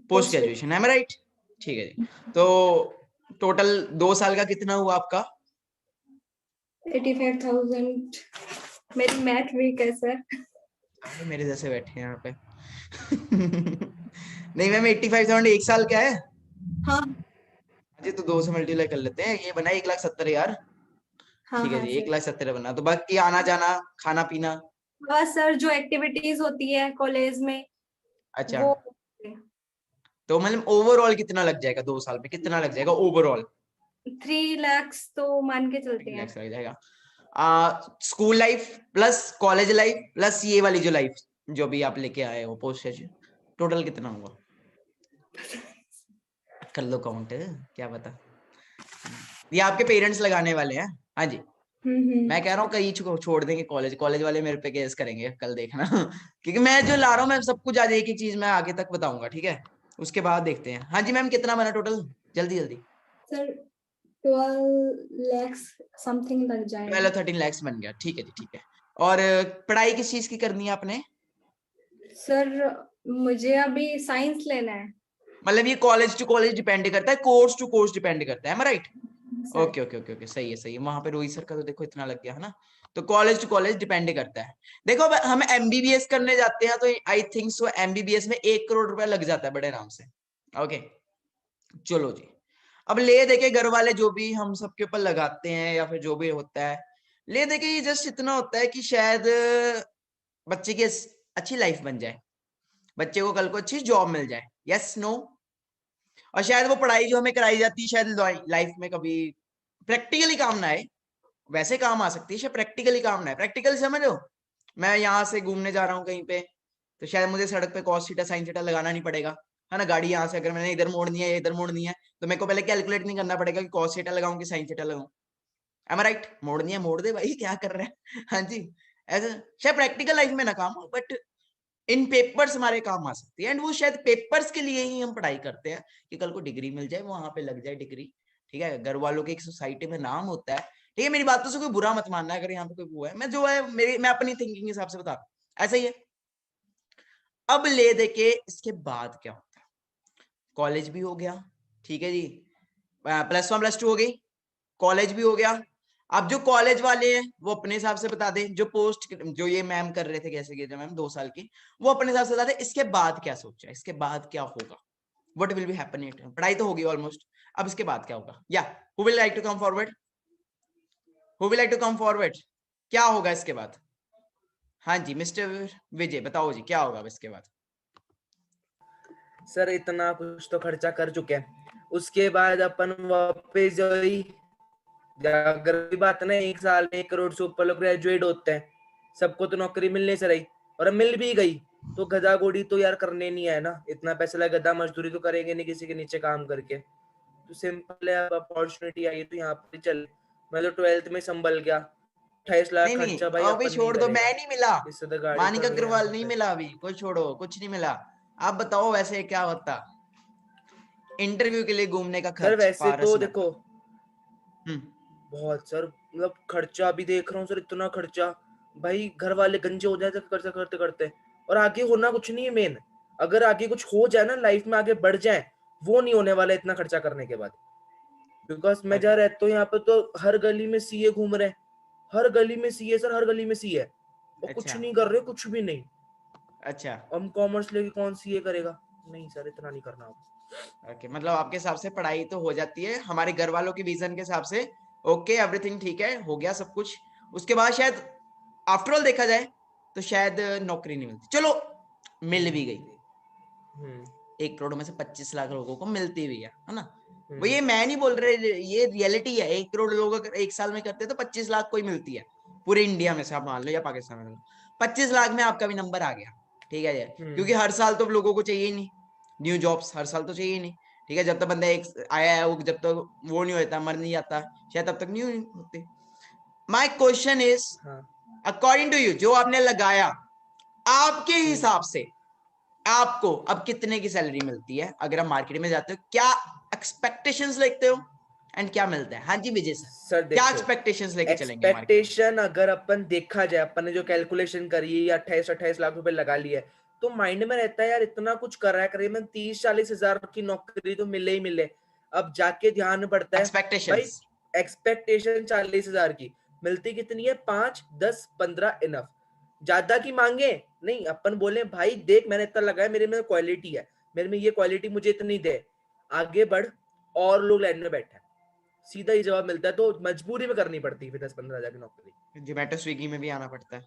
पोस्ट ग्रेजुएशन, है राइट? ठीक है जी, तो टोटल 2 साल का कितना हुआ आपका? 85,000। मेरी मैथ वीक है सर। अरे मेरे जैसे बैठे हैं यहाँ पे। नहीं मैम, 85,000 एक साल का है? हाँ जी, तो 2 से मल्टीप्लाई कर लेते हैं, ये बना 1,70,000। हाँ ठीक है हाँ जी, सर। 1,70,000 बना, तो बाकी आना जाना खाना पीना? बस सर जो एक्टिविटीज होती है कॉलेज में अच्छा, वो। तो मतलब ओवरऑल कितना लग जाएगा 2 साल में, कितना लग जाएगा ओवरऑल? 3 लाख तो मान के चलते 3 हैं। लाख लग जाएगा। School life plus college life plus ये वाली जो लाइफ जो भी आप लेके आए हो पोस्ट ग्रेजुएशन, टोटल कितना हुआ? कर लो काउंट, क्या पता, ये आपके पेरेंट्स लगाने वाले हैं। हाँ जी, मैं कह रहा हूँ कहीं छोड़ देंगे, कॉलेज कॉलेज वाले मेरे पे केस करेंगे कल, देखना। क्योंकि मैं जो ला रहा हूँ, मैं सब कुछ आज एक एक चीज मैं आगे तक बताऊंगा, ठीक है? उसके बाद देखते हैं। हाँ जी मैम, कितना बना टोटल, जल्दी जल्दी? सर 12 लाख समथिंग लग जाएगा। 12-13 लाख बन गया, ठीक है जी, ठीक है। और पढ़ाई किस चीज की करनी है आपने? सर मुझे अभी साइंस लेना है। मतलब ये कॉलेज टू कॉलेज डिपेंड करता है, कोर्स टू कोर्स डिपेंड करता है right? Sir okay okay okay okay, सही है सही है। वहां पे रोहित सर का तो देखो इतना लग गया है ना, तो कॉलेज टू कॉलेज डिपेंड करता है। देखो अब हम MBBS करने जाते हैं तो आई थिंक सो MBBS में 1 करोड़ रुपया लग जाता है बड़े आराम से। ओके चलो जी, अब ले देके घर वाले जो भी हम सबके ऊपर लगाते हैं या फिर जो भी होता है, ले देके ये जस्ट इतना होता है कि शायद बच्चे की अच्छी लाइफ बन जाए, बच्चे को कल को अच्छी जॉब मिल जाए, यस नो? और शायद वो पढ़ाई जो हमें कराई जाती है शायद लाइफ में कभी प्रैक्टिकली काम ना आए, वैसे काम आ सकती है, शायद प्रैक्टिकली काम ना आए। प्रैक्टिकल समझो, मैं यहाँ से घूमने जा रहा हूँ कहीं पे, तो शायद मुझे सड़क पे cos थीटा sin थीटा लगाना नहीं पड़ेगा, है ना, गाड़ी यहाँ से अगर मैंने इधर मोड़नी है या इधर मोड़नी है तो मेरे को पहले कैलकुलेट नहीं करना पड़ेगा कि कॉस थीटा लगाऊं कि साइन थीटा लगाऊं। एम आई राइट? मोड़नी है मोड़ दे भाई, क्या कर रहे हैं। हाँ जी, ऐसा शायद प्रैक्टिकल लाइफ में ना काम हो, बट इन पेपर्स हमारे काम आ सकती है। एंड वो शायद पेपर्स के लिए ही हम पढ़ाई करते हैं कि कल को डिग्री मिल जाए, वहां पे लग जाए डिग्री, ठीक है, घर वालों की एक सोसाइटी में नाम होता है, ठीक है। मेरी बातों से कोई बुरा मत मानना अगर यहाँ पे कोई हुआ है, मैं जो है मेरी मैं अपनी थिंकिंग के हिसाब से बता रहा हूं, ऐसा ही है। अब ले दे के इसके बाद क्या होता है, कॉलेज भी हो गया, ठीक है जी, +1 +2 हो गई, कॉलेज भी हो गया। अब जो कॉलेज वाले हैं वो अपने हिसाब से बता दें, जो पोस्ट जो ये मैम कर रहे थे कैसे किया मैम 2 साल की, वो अपने हिसाब से बता दें इसके बाद क्या सोचा है, इसके बाद क्या होगा, what will be happen it. पढ़ाई तो होगी ऑलमोस्ट, अब इसके बाद क्या होगा। या who will like to come forward, who will like to come forward, क्या होगा इसके बाद। हाँ जी मिस्टर विजय बताओ जी, क्या होगा इसके बाद। सर इतना कुछ तो खर्चा कर चुके हैं, उसके बाद अपन वापस जो ही अगर भी बात ना 1 साल में 1 करोड़ से ऊपर लोग ग्रेजुएट होते हैं, सबको तो नौकरी मिलने से रही, और अब मिल भी गई तो गधा गोड़ी तो यार करने नहीं है ना, इतना पैसा लगा, गधा मजदूरी तो करेंगे नहीं किसी के नीचे काम करके। तो सिंपल है, अब अपॉर्चुनिटी आई तो यहाँ पे चल, मैं तो 12th में संभल गया, 28 लाख नहीं नहीं खर्चा भाई अभी अपन छोड़ नहीं दो, करेगा, मैं नहीं मिला, इससे तो गाड़ी मानिका तो नहीं है अग्रवाल यहाँ नहीं पे। मिला अभी, कोई छोड़ो, कुछ नहीं मिला। आप बताओ वैसे क्या होता, इंटरव्यू के लिए घूमने का सर खर्च वैसे पारस तो में। देखो बहुत सर, मतलब खर्चा भी देख रहा हूँ सर, इतना खर्चा भाई, घर वाले गंजे हो जाए खर्चा करते करते, और आगे होना कुछ नहीं है मेन, अगर आगे कुछ हो जाए ना लाइफ में, आगे बढ़ जाए, वो नहीं होने वाला इतना खर्चा करने के बाद। बिकॉज मैं जहाँ रहता हूँ यहाँ पे तो हर गली में सीए घूम रहे हैं, हर गली में सीए सर, हर गली में सीए, और कुछ अच्छा नहीं कर रहे, कुछ भी नहीं। अच्छा हम कॉमर्स लेके कौन सीए करेगा, नहीं सर इतना नहीं करना अब। ओके, मतलब आपके हिसाब से पढ़ाई तो हो जाती है, हमारे घर वालों के विजन के हिसाब से ओके एवरीथिंग ठीक है, हो गया सब कुछ, उसके बाद शायद आफ्टर ऑल देखा जाए तो शायद नौकरी नहीं मिलती, चलो मिल भी गई, 1 करोड़ में से 25 लाख लोगों को मिलती भी है ना। वो ये मैं नहीं बोल रहे, ये रियलिटी है, 1 करोड़ लोग अगर 1 साल में करते हैं तो 25 लाख कोई मिलती है पूरे इंडिया में से, आप मान लो या पाकिस्तान में, 25 लाख में आपका भी नंबर आ गया, ठीक है जी, क्योंकि हर साल तो लोगों को चाहिए ही नहीं न्यू जॉब्स, हर साल तो चाहिए ही नहीं, ठीक है, जब तक बंदा एक आया है वो जब तक वो नहीं होता, मर नहीं जाता शायद, तब तक न्यू नहीं होते। My question is according to you, जो आपने लगाया आपके हिसाब से आपको अब कितने की सैलरी मिलती है, अगर आप मार्केट में जाते हो, क्या एक्सपेक्टेशंस लेते हो एंड क्या मिलता है। हाँ जी विजय सर, क्या एक्सपेक्टेशंस लेके चलेंगे मार्केट में? एक्सपेक्टेशन अगर अपन देखा जाए, अपन ने जो कैलकुलेशन करी है, 28 लाख रुपए लगा लिए, तो माइंड में रहता है यार इतना कुछ कर रहा है, करीबन 30-40 हजार की नौकरी तो मिले ही मिले। अब जाके ध्यान पड़ता है भाई, एक्सपेक्टेशन 40 हजार की, मिलती कितनी है, 5, 10, 15 इनफ, ज्यादा की मांगे नहीं, अपन बोले भाई देख मैंने इतना लगाया, मेरे में क्वालिटी है, मेरे में ये क्वालिटी मुझे इतनी दे, आगे बढ़, और लोग लाइन में बैठे हैं, सीधा ही जवाब मिलता है, तो मजबूरी में करनी पड़ती है फिर 10-15 हजार की नौकरी, जोमेटो स्विगी में भी आना पड़ता है।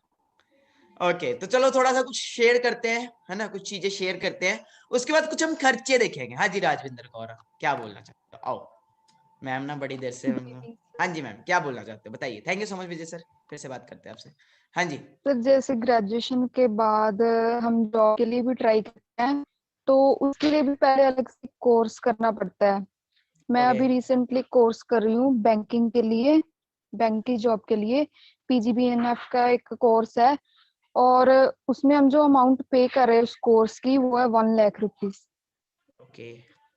ओके तो चलो थोड़ा सा कुछ शेयर करते हैं, है ना, कुछ चीजें शेयर करते हैं, उसके बाद कुछ हम खर्चे देखेंगे। हाँ जी राजविंदर कौर क्या बोलना चाहते हो, आओ मैम ना बड़ी देर से, हाँ जी मैम क्या बोलना चाहते हो बताइए। Thank you so much Vijay sir, फिर से बात करते हैं आपसे। हाँ जी सर जैसे ग्रेजुएशन के बाद हम जॉब के लिए भी ट्राई करते हैं, तो उसके लिए भी पहले अलग से कोर्स करना पड़ता है। मैं अभी रिसेंटली कोर्स कर रही हूँ बैंकिंग के लिए, बैंक की जॉब के लिए, PGBNF का एक कोर्स है, और उसमें हम जो अमाउंट पे कर रहे हैं उस कोर्स की, वो है 1 लाख रुपीज। ओके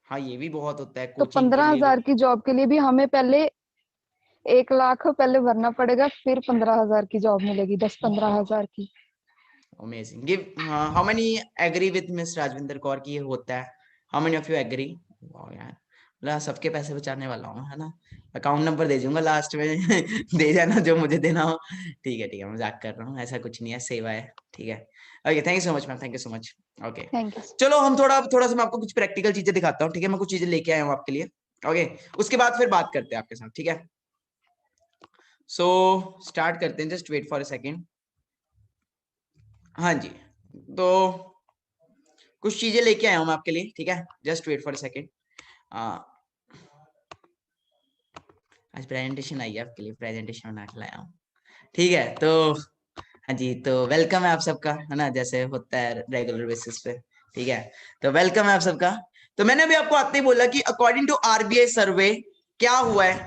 हाँ ये भी बहुत होता है तो कोचिंग के लिए 15,000 की जॉब के लिए भी हमें पहले 1 लाख पहले भरना पड़ेगा, फिर 15,000 की जॉब मिलेगी, 10-15,000 की। Amazing. Give how many agree with miss Rajvinder Kaur की ये होता है, how many of you agree. Wow यार मतलब सबके पैसे बचाने वाला हूँ, है ना, अकाउंट नंबर दे दूंगा लास्ट में दे जाना जो मुझे देना हो। ठीक है मजाक कर रहा हूँ, ऐसा कुछ नहीं है, सेवा है, ठीक है। Okay thank you so much ma'am, thank you so much. Okay thank you. चलो हम थोड़ा सा मैं आपको कुछ प्रैक्टिकल चीजें दिखाता हूँ, ठीक है, मैं कुछ चीजें लेके आया हूँ आपके लिए। ओके उसके बाद फिर बात करते हैं आपके साथ, ठीक है। सो स्टार्ट करते हैं, just wait for a second. हाँ जी तो कुछ चीजें लेके आया हूँ मैं आपके लिए, ठीक है, just wait for a second. आज प्रेजेंटेशन आई है आपके लिए, प्रेजेंटेशन बना के लाया हूँ, ठीक है। तो हाँ जी तो वेलकम है आप सबका, है ना, जैसे होता है रेगुलर बेसिस पे, ठीक है, तो वेलकम है आप सबका। तो मैंने अभी आपको आते ही बोला कि अकॉर्डिंग टू आरबीआई सर्वे क्या हुआ है,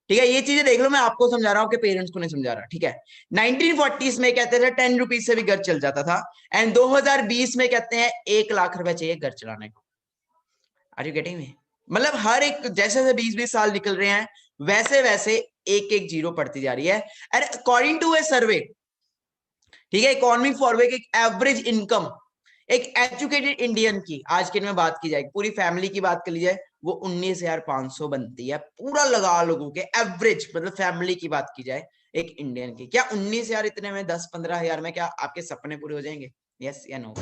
ठीक है, ये चीजें देख लो, मैं आपको समझा रहा हूँ, आपके पेरेंट्स को नहीं समझा रहा, ठीक है। 1940s में कहते थे 10 रुपीज से भी घर चल जाता था, एंड 2020 में कहते हैं 1 लाख रुपए चाहिए घर चलाने को। Are you getting me? मतलब हर एक जैसे जैसे 20-20 साल निकल रहे हैं वैसे वैसे एक एक जीरो पड़ती जा रही है। एंड अकॉर्डिंग टू ए सर्वे, ठीक है, इकोनॉमिक फॉरवे की एवरेज इनकम एक एजुकेटेड इंडियन की आज के दिन में बात की जाए, पूरी फैमिली की बात कर ली जाए, वो 19,500 बनती है, पूरा लगा लोगों के एवरेज, मतलब फैमिली की बात की जाए एक इंडियन की। क्या 19,000 इतने में 10-15 हजार में क्या आपके सपने पूरे हो जाएंगे? यस या नो?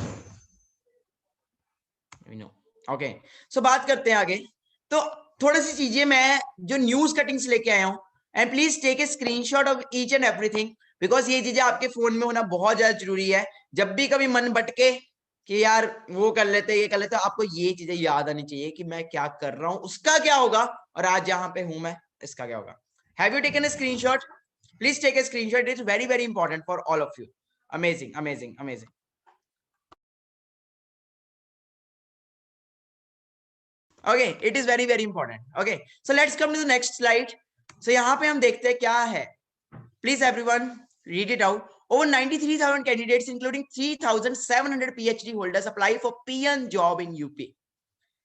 नो। ओके, सो बात करते हैं आगे। तो थोड़ी सी चीजें मैं जो न्यूज कटिंग्स लेके आया हूं, and please take a screenshot of each and everything, because ये चीजें आपके फोन में होना बहुत ज्यादा जरूरी है। जब भी कभी मन भटके कि यार वो कर लेते ये कर लेते, आपको ये चीजें याद आनी चाहिए कि मैं क्या कर रहा हूं, उसका क्या होगा, और आज यहाँ पे हूं मैं, इसका क्या होगा। Have you taken a screenshot? Please take a screenshot, it is very very important for all of you. Amazing amazing amazing. Okay, it is very very important. Okay, so let's come to the next slide. So यहाँ पे हम देखते हैं क्या है. Please everyone read it out. Over 93,000 candidates, including 3,700 PhD holders, apply for PN job in UP.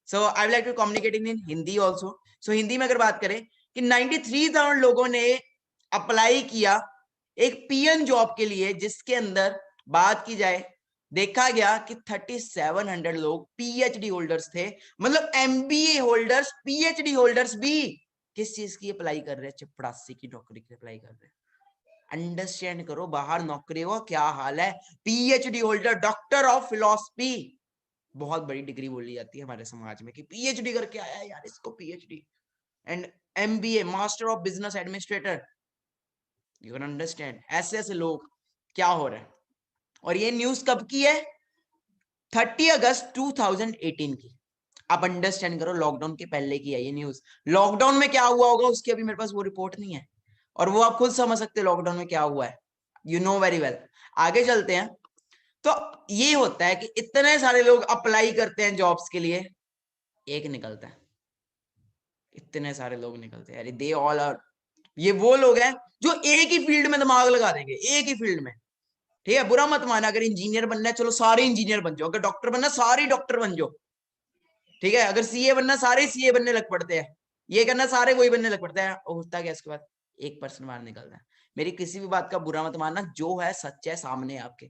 So I would like to communicate in Hindi also. So Hindi में अगर बात करें कि 93,000 लोगों ने अप्लाई किया एक PN जॉब के लिए, जिसके अंदर बात की जाए देखा गया कि 3700 लोग पीएचडी होल्डर्स थे, मतलब एमबीए होल्डर्स, पीएचडी होल्डर्स भी किस चीज की अप्लाई कर रहे हैं? चपरासी की नौकरी की अप्लाई कर रहे हैं। अंडरस्टैंड करो बाहर नौकरी का क्या हाल है। PhD holder, doctor of philosophy, बहुत बड़ी डिग्री बोली जाती है हमारे समाज में कि पीएचडी करके आया है यार, इसको PhD. And MBA, master of business administrator, you can understand ऐसे ऐसे लोग क्या हो रहा है। और ये न्यूज कब की है? 30 अगस्त 2018 की। आप अंडरस्टैंड करो, लॉकडाउन के पहले की है ये न्यूज। लॉकडाउन में क्या हुआ होगा उसकी अभी मेरे पास वो रिपोर्ट नहीं है, और वो आप खुद समझ सकते हैं लॉकडाउन में क्या हुआ है, यू नो वेरी वेल। आगे चलते हैं। तो ये होता है कि इतने सारे लोग अप्लाई करते हैं जॉब्स के लिए, एक निकलता है, इतने सारे लोग निकलते हैं, अरे दे ऑल आर, ये वो लोग हैं जो एक ही फील्ड में दिमाग लगा देंगे, एक ही फील्ड में, ठीक है। बुरा मत माना, अगर इंजीनियर बनना है चलो सारे इंजीनियर बन जाओ, अगर डॉक्टर बनना सारे डॉक्टर बन जाओ, ठीक है। अगर सीए बनना सारे सीए बनने लग पड़ते हैं, ये करना सारे वही बनने लग पड़ते हैं, होता क्या इसके बाद 1% बाहर निकलता है। मेरी किसी भी बात का बुरा मत मानना, जो है सच है सामने आपके,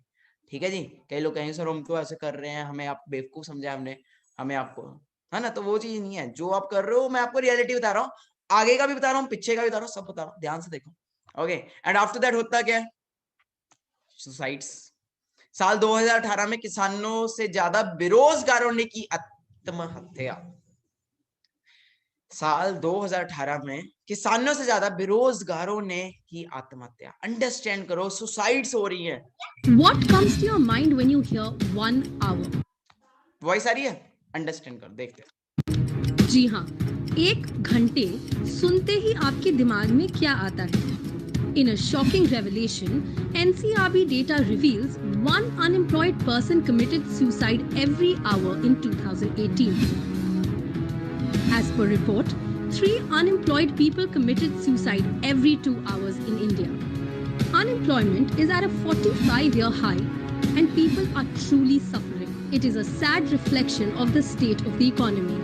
ठीक है जी। कई लोग कहेंगे सर हम तो ऐसे कर रहे हैं, हमें आप बेवकूफ समझा हमने, हमें आपको, है ना, तो वो चीज नहीं है। जो आप कर रहे हो मैं आपको रियलिटी बता रहा हूँ, आगे का भी बता रहा हूँ, पीछे का भी बता रहा हूँ, सब बता रहा हूँ, ध्यान से देखो। ओके, एंड आफ्टर दैट होता क्या है? सुसाइड्स। साल 2018 में किसानों से ज्यादा बेरोजगारों ने की आत्महत्या। साल 2018 में किसानों से ज्यादा बेरोजगारों ने की आत्महत्या। अंडरस्टैंड करो, सुसाइड्स हो रही हैं। What comes to your mind when you hear 1 hour? Voice आ रही है? अंडरस्टैंड करो, देखते हैं। जी हाँ, 1 घंटे सुनते ही आपके दिमाग में क्या आता है? In a shocking revelation, NCRB data reveals 1 unemployed person committed suicide every hour in 2018. As per report, 3 unemployed people committed suicide every 2 hours in India. Unemployment is at a 45-year high and people are truly suffering. It is a sad reflection of the state of the economy.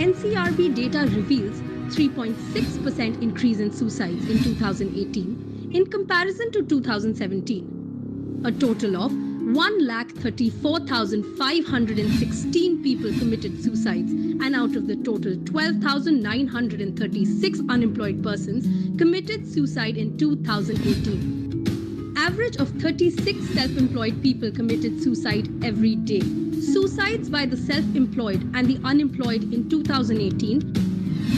NCRB data reveals 3.6% increase in suicides in 2018 in comparison to 2017. A total of 1,34,516 people committed suicides, and out of the total 12,936 unemployed persons committed suicide in 2018. Average of 36 self-employed people committed suicide every day. Suicides by the self-employed and the unemployed in 2018,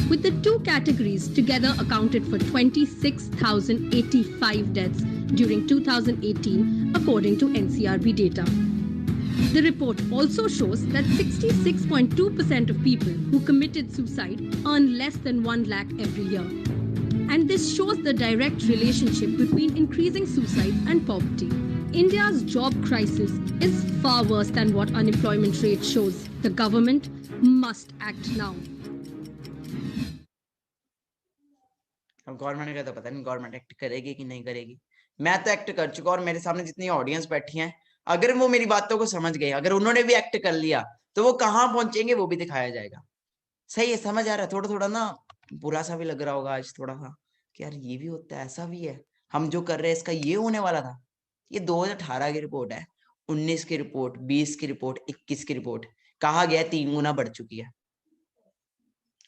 with the two categories together, accounted for 26,085 deaths during 2018, according to NCRB data. The report also shows that 66.2% of people who committed suicide earn less than 1 lakh every year. And this shows the direct relationship between increasing suicide and poverty. India's job crisis is far worse than what unemployment rate shows. The government must act now. अब government का तो पता नहीं government act करेगी कि नहीं करेगी। मैं तो एक्ट कर चुका और मेरे सामने जितनी ऑडियंस बैठी है, अगर वो मेरी बातों को समझ गए, अगर उन्होंने भी एक्ट कर लिया तो वो कहाँ पहुंचेंगे वो भी दिखाया जाएगा। सही है, समझ आ रहा है। थोड़ा थोड़ा ना बुरा सा भी लग रहा होगा आज थोड़ा सा कि यार ये भी होता है, ऐसा भी है, हम जो कर रहे हैं इसका ये होने वाला था। ये 2018 की रिपोर्ट है, 19 की रिपोर्ट, 20 की रिपोर्ट, 21 की रिपोर्ट। कहा गया 3 गुना बढ़ चुकी है।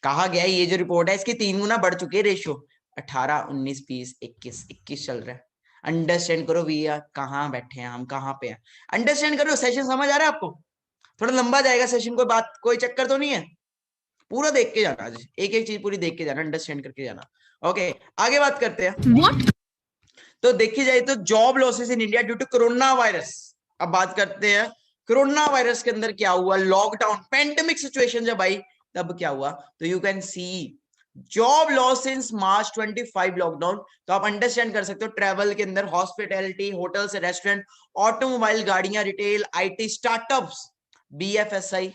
कहा गया ये जो रिपोर्ट है इसकी 3 गुना बढ़ चुकी है रेशियो। 18, 19, 20, 21 चल रहा है। अंडरस्टैंड करो भैया कहाँ बैठे हैं हम, कहाँ पे हैं, अंडरस्टैंड करो। सेशन समझ आ रहा है आपको? थोड़ा लंबा जाएगा सेशन, कोई बात कोई चक्कर तो नहीं है? पूरा देख के जाना, आज एक एक चीज पूरी देख के जाना, अंडरस्टैंड करके जाना। ओके, आगे बात करते हैं। What? तो देखी जाए तो job losses in India due to corona virus. अब बात करते हैं कोरोना वायरस के अंदर क्या हुआ, लॉकडाउन पेंडेमिक सिचुएशन जब आई तब क्या हुआ। तो you can see job loss since March 25 lockdown. तो आप अंडरस्टैंड कर सकते हो ट्रैवल के अंदर, हॉस्पिटैलिटी, होटल्स, रेस्टोरेंट, ऑटोमोबाइल, गाड़ियां, रिटेल, आईटी, स्टार्टअप्स, बीएफएसआई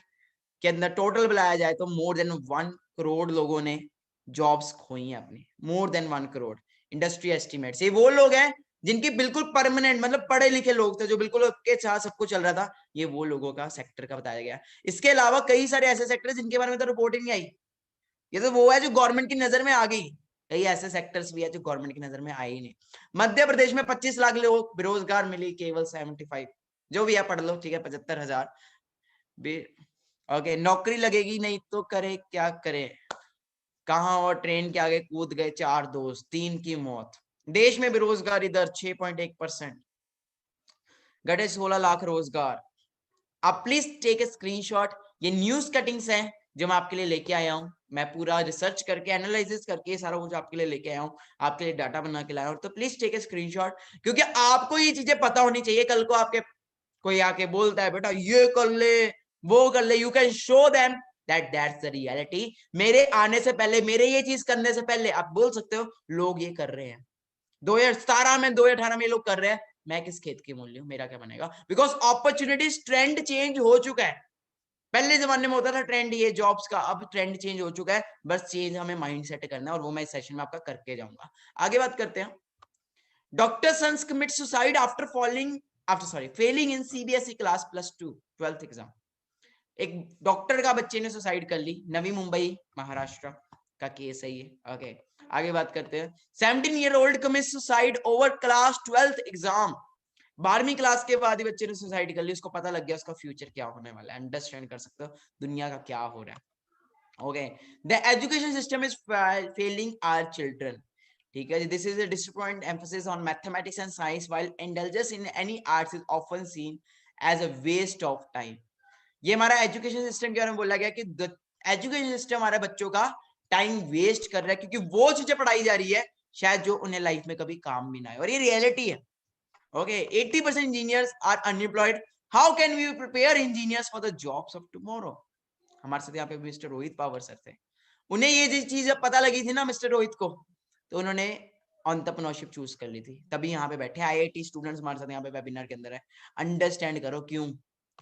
के अंदर टोटल बुलाया जाए तो मोर देन 1 करोड़ लोगों ने जॉब्स खोई हैं अपनी, more than 1 crore. Industry estimates, ये वो लोग हैं जिनकी बिल्कुल परमानेंट, मतलब पढ़े लिखे लोग थे जो बिल्कुल के साथ सब कुछ चल रहा था, ये वो लोगों का सेक्टर का बताया गया। इसके अलावा कई सारे ऐसे सेक्टर जिनके बारे में तो रिपोर्ट ही नहीं आई। ये तो वो है जो गवर्नमेंट की नजर में आ गई। कई ऐसे सेक्टर्स भी है जो गवर्नमेंट की नजर में आए ही नहीं। मध्य प्रदेश में 25 लाख लोग बेरोजगार मिली, केवल 75, जो भी है पढ़ लो, ठीक है, 75,000। ओके, नौकरी लगेगी नहीं तो करे क्या करे, कहां और ट्रेन के आगे कूद गए 4 दोस्त, 3 की मौत। देश में बेरोजगारी दर 6.1%, घटे 16 लाख रोजगार। आप प्लीज टेक ए स्क्रीनशॉट। ये न्यूज कटिंग्स हैं जो मैं आपके लिए लेके आया हूं। मैं पूरा रिसर्च करके, एनालिसिस करके सारा कुछ आपके लिए लेके आया हूं, आपके लिए डाटा बना के लाया हूं। तो प्लीज टेक ए स्क्रीनशॉट, क्योंकि आपको ये चीजें पता होनी चाहिए। कल को आपके कोई आके बोलता है बेटा ये कर ले वो कर ले, you can show them that that's the reality. मेरे आने से पहले, मेरे ये चीज करने से पहले आप बोल सकते हो लोग ये कर रहे हैं, 2017 में 2018 में लोग कर रहे हैं, मैं किस खेत की मूल्य हूं, मेरा क्या बनेगा? बिकॉज अपॉर्चुनिटीज, ट्रेंड चेंज हो चुका है। पहले जमाने में होता था ट्रेंड ये जॉब्स का, अब ट्रेंड चेंज हो चुका है। बस चेंज हमें माइंड सेट करना है और वो मैं इस सेशन में आपका करके जाऊंगा। आगे बात करते हैं। Doctor sons commit suicide after failing in CBSE class +2 12th exam. एक डॉक्टर का बच्चे ने सुसाइड कर ली, नवी मुंबई महाराष्ट्र का केस है ये। ओके, आगे बात करते हैं। 17-year-old commit suicide over class 12th exam. 12वीं क्लास के बाद ही बच्चे ने सुसाइड कर ली, उसको पता लग गया उसका फ्यूचर क्या होने वाला है। अंडरस्टैंड कर सकते हो दुनिया का क्या हो रहा है। Okay, the education system is failing our children. ठीक है जी, this is a disappoint emphasis on mathematics and science while indulgence in any arts is often seen as a waste of time. ये हमारा एजुकेशन सिस्टम के बारे में बोला गया कि एजुकेशन सिस्टम हमारे बच्चों का टाइम वेस्ट कर रहा है, क्योंकि वो चीजें पढ़ाई जा रही है शायद जो उन्हें लाइफ में कभी काम भी ना आए, और ये रियलिटी है। Okay, 80% engineers are unemployed. How can we prepare engineers for the jobs of tomorrow? हमारे साथ यहाँ पे मिस्टर रोहित पावर सर थे। उन्हें ये चीज पता लगी थी ना मिस्टर रोहित को, तो उन्होंने एंटरप्रेन्योरशिप चूज कर ली थी, तभी यहाँ पे बैठे। आईआईटी स्टूडेंट्स हमारे साथ यहाँ पे वेबिनार के अंदर है। अंडरस्टैंड करो क्यों।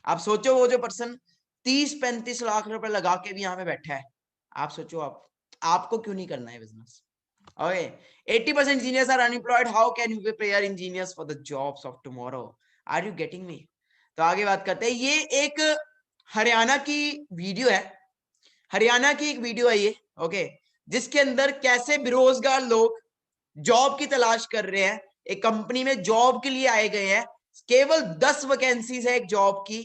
आप सोचो वो जो पर्सन 30-35 लाख रुपए लगा के भी यहाँ पे बैठा है, आप सोचो आपको क्यों नहीं करना है business. Okay, 80% engineers are unemployed. How can we prepare engineers for the jobs of tomorrow? Are you getting me? तो आगे बात करते हैं। ये एक हरियाणा की वीडियो है, हरियाणा की एक वीडियो है ये। ओके, जिसके अंदर कैसे बेरोजगार लोग जॉब की तलाश कर रहे हैं, एक कंपनी में जॉब के लिए आए गए हैं। केवल 10 वैकेंसीज है एक जॉब की,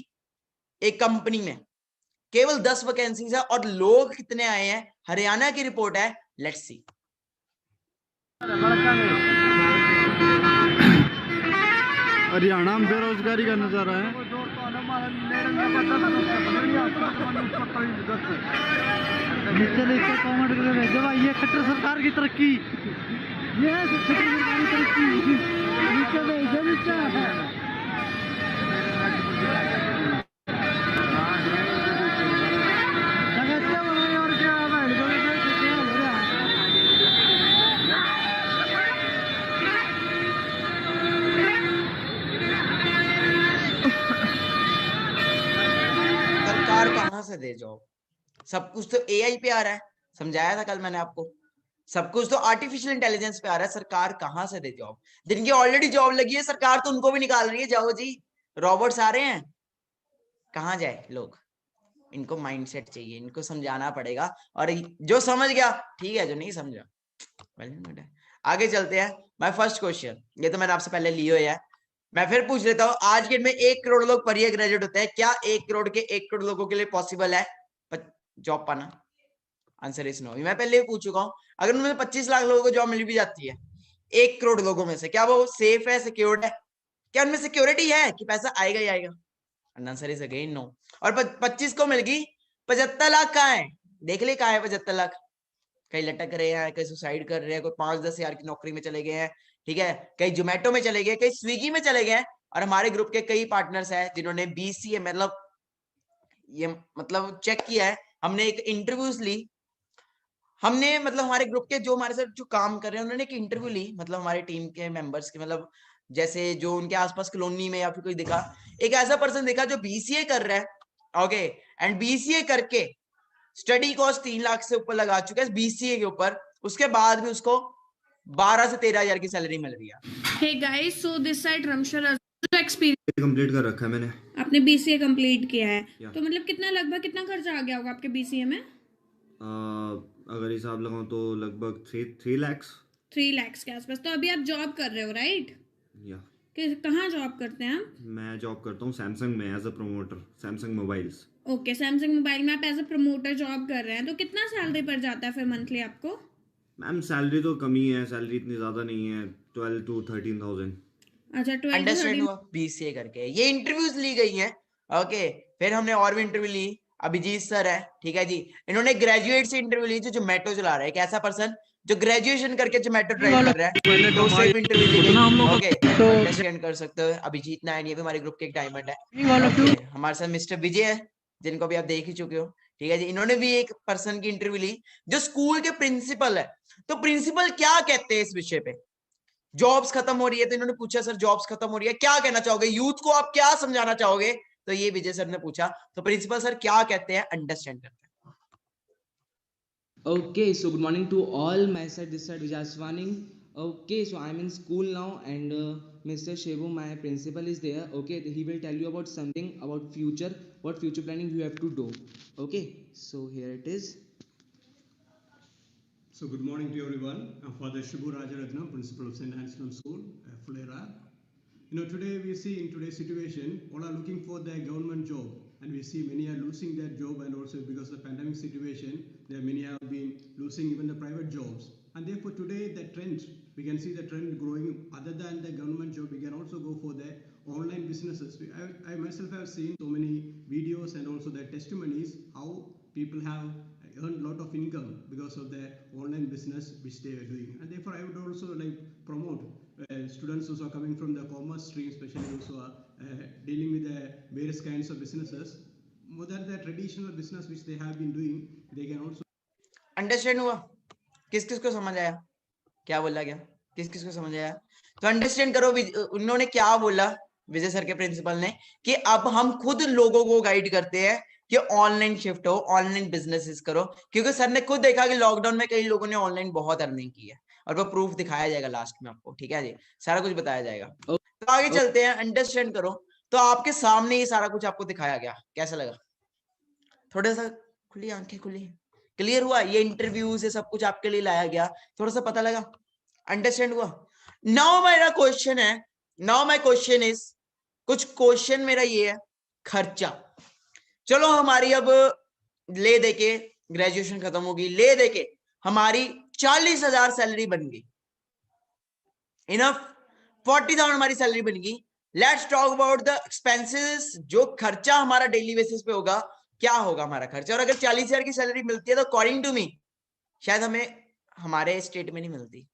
एक कंपनी में केवल 10 वैकेंसीज है, और लोग कितने आए हैं? हरियाणा की रिपोर्ट है, लेट्स सी। हरियाणा में बेरोजगारी का नजारा है। नीचे नीचे कमेंट करके भेजो भाई, ये खट्टर सरकार की तरक्की, ये खट्टर सरकार की तरक्की। नीचे भेजो, नीचे से दे जॉब? सब कुछ तो एआई पे आ रहा है, समझाया था कल मैंने आपको। सब कुछ तो आर्टिफिशियल इंटेलिजेंस पे आ रहा है, सरकार कहाँ से दे जॉब? जिनकी ऑलरेडी जॉब लगी है सरकार तो उनको भी निकाल रही है, जाओ जी रोबोट्स आ रहे हैं, कहाँ जाए लोग? इनको माइंडसेट चाहिए, इनको समझाना पड़ेगा, और जो समझ गया ठीक है, जो नहीं समझा आगे चलते हैं। माय फर्स्ट क्वेश्चन, ये तो मैंने आपसे पहले लिए हुए है, मैं फिर पूछ लेता हूँ। आज के डेट में 1 करोड़ लोग पर ईयर ग्रेजुएट होते हैं, क्या 1 करोड़ के 1 करोड़ लोगों के लिए पॉसिबल है जॉब पाना? Answer is no. मैं पहले भी पूछ चुका हूँ, अगर उनमें 25 लाख लोगों को जॉब मिल भी जाती है 1 करोड़ लोगों में से, क्या वो सेफ है, सिक्योर्ड है? क्या उनमें सिक्योरिटी है कि पैसा आएगा ही आएगा? Answer is again no. और 25 को मिल गई, 75 लाख कहाँ है? देख ले कहाँ है 75 लाख? कहीं लटक रहे हैं, कहीं सुसाइड कर रहे हैं, कोई 5-10 हजार की नौकरी में चले गए हैं, ठीक है, कहीं जोमेटो में चले गए, कहीं स्विगी में चले गए हैं। और हमारे ग्रुप के कई पार्टनर्स हैं जिन्होंने बीसीए मतलब चेक किया है, हमने एक इंटरव्यूज ली, हमने मतलब हमारे ग्रुप के जो हमारे साथ जो काम कर रहे हैं उन्होंने एक इंटरव्यू ली, मतलब हमारे टीम के मेंबर्स के, मतलब जैसे जो उनके आसपास कॉलोनी में या फिर कोई दिखा, एक ऐसा पर्सन दिखा जो बीसीए कर रहा है, ओके, एंड बीसीए करके स्टडी कॉस्ट 3 लाख से ऊपर लगा चुका है बीसीए के ऊपर, उसके बाद भी उसको 12 से 13 हजार की सैलरी मिल रही है। Hey guys, so this side Ramshar experience complete कर रखा है मैंने। आपने बीसीए कंप्लीट किया है, Yeah. तो मतलब कितना लगभग कितना खर्चा आ गया होगा आपके बीसीए में? अगर हिसाब लगाऊं तो लगभग 3 लाख 3 लाख के आसपास। तो अभी आप जॉब कर रहे हो, राइट? या कहाँ जॉब करते हैं आप? मैं जॉब करता हूँ सैमसंग में as a promoter, Samsung mobiles. Okay, Samsung mobile में आप एज अ प्रमोटर जॉब कर रहे हैं, तो कितना सैलरी पड़ जाता है फिर मंथली आपको? मैम सैलरी तो कम ही है, सैलरी इतनी ज्यादा नहीं है, 12 to 13,000। अच्छा, 12 अंडरस्टैंड हुआ? बीसीए करके ये इंटरव्यूज ली गई हैं, ओके। फिर हमने और भी इंटरव्यू ली, अभिजीत सर है, ठीक है जी, इन्होंने ग्रेजुएट से इंटरव्यू ली जो जोमेटो चला रहा है, एक ऐसा पर्सन जो ग्रेजुएशन करके जोमेटो ड्राइव कर रहा है, तो उससे इंटरव्यू ली गई, ओके। अंडरस्टैंड कर सकते हो, अभिजीत नारायण ये भी हमारे ग्रुप के एक डायमंड है, हमारे साथ मिस्टर विजय है जिनको भी आप देख ही चुके हो, ठीक है जी, इन्होंने भी एक पर्सन की इंटरव्यू ली जो स्कूल के प्रिंसिपल है। तो प्रिंसिपल क्या कहते हैं इस विषय पे? जॉब्स खत्म हो रही है, तो इन्होंने पूछा सर जॉब्स खत्म हो रही है, क्या कहना चाहोगे यूथ को, आप क्या समझाना चाहोगे? तो ये विजय सर ने पूछा, तो प्रिंसिपल सर क्या कहते हैं, अंडरस्टैंड करते हैं। Okay, so good morning to all. My side, this side Vijay Swaning. Okay, so I'm in school now, and Mr. Shebu, my principal, is there. Okay, he will tell you about something about future, what future planning you have to do. Okay, so here it is. So good morning to everyone. I'm Father Shibu Rajaratnam, principal of St. Anselm School, Fulera. You know, today we see in today's situation, all are looking for their government job, and we see many are losing their job, and also because of the pandemic situation, there many have been losing even the private jobs. And therefore today the trend, we can see the trend growing. Other than the government job, we can also go for the online businesses. I myself have seen so many videos and also their testimonies how people have earned a lot of income because of the online business which they are doing. And therefore I would also like promote students who are coming from the commerce stream, especially those who are dealing with the various kinds of businesses, more than the traditional business which they have been doing, they can also. Understand हुआ? किस किस को समझ आया क्या बोला गया? किस किस को समझ आया? तो अंडरस्टैंड करो उन्होंने क्या बोला विजय सर के प्रिंसिपल ने, कि अब हम खुद लोगों को गाइड करते हैं कि ऑनलाइन शिफ्ट हो, ऑनलाइन बिजनेसेस करो, क्योंकि सर ने खुद देखा कि लॉकडाउन में कई लोगों ने ऑनलाइन बहुत अर्निंग की है, और वो प्रूफ दिखाया जाएगा लास्ट में आपको, ठीक है जी, सारा कुछ बताया जाएगा। तो आगे चलते हैं, अंडरस्टैंड करो। तो आपके सामने ये सारा कुछ आपको दिखाया गया, कैसा लगा? थोड़ा सा खुली आंखें खुली, क्लियर हुआ? ये इंटरव्यू से सब कुछ आपके लिए लाया गया, थोड़ा सा पता लगा, अंडरस्टैंड हुआ? नाउ मेरा क्वेश्चन है, नाउ माय क्वेश्चन इज, कुछ क्वेश्चन मेरा ये है, खर्चा। चलो हमारी अब ले दे के ग्रेजुएशन खत्म होगी, ले दे के हमारी 40,000 सैलरी बन गई, इनफ 40,000 हमारी सैलरी बन गई। Let's talk about the expenses, जो खर्चा हमारा डेली बेसिस पे होगा, क्या होगा हमारा खर्चा? और अगर 40,000 की सैलरी मिलती है तो अकॉर्डिंग टू मी शायद हमें हमारे स्टेट में नहीं मिलती,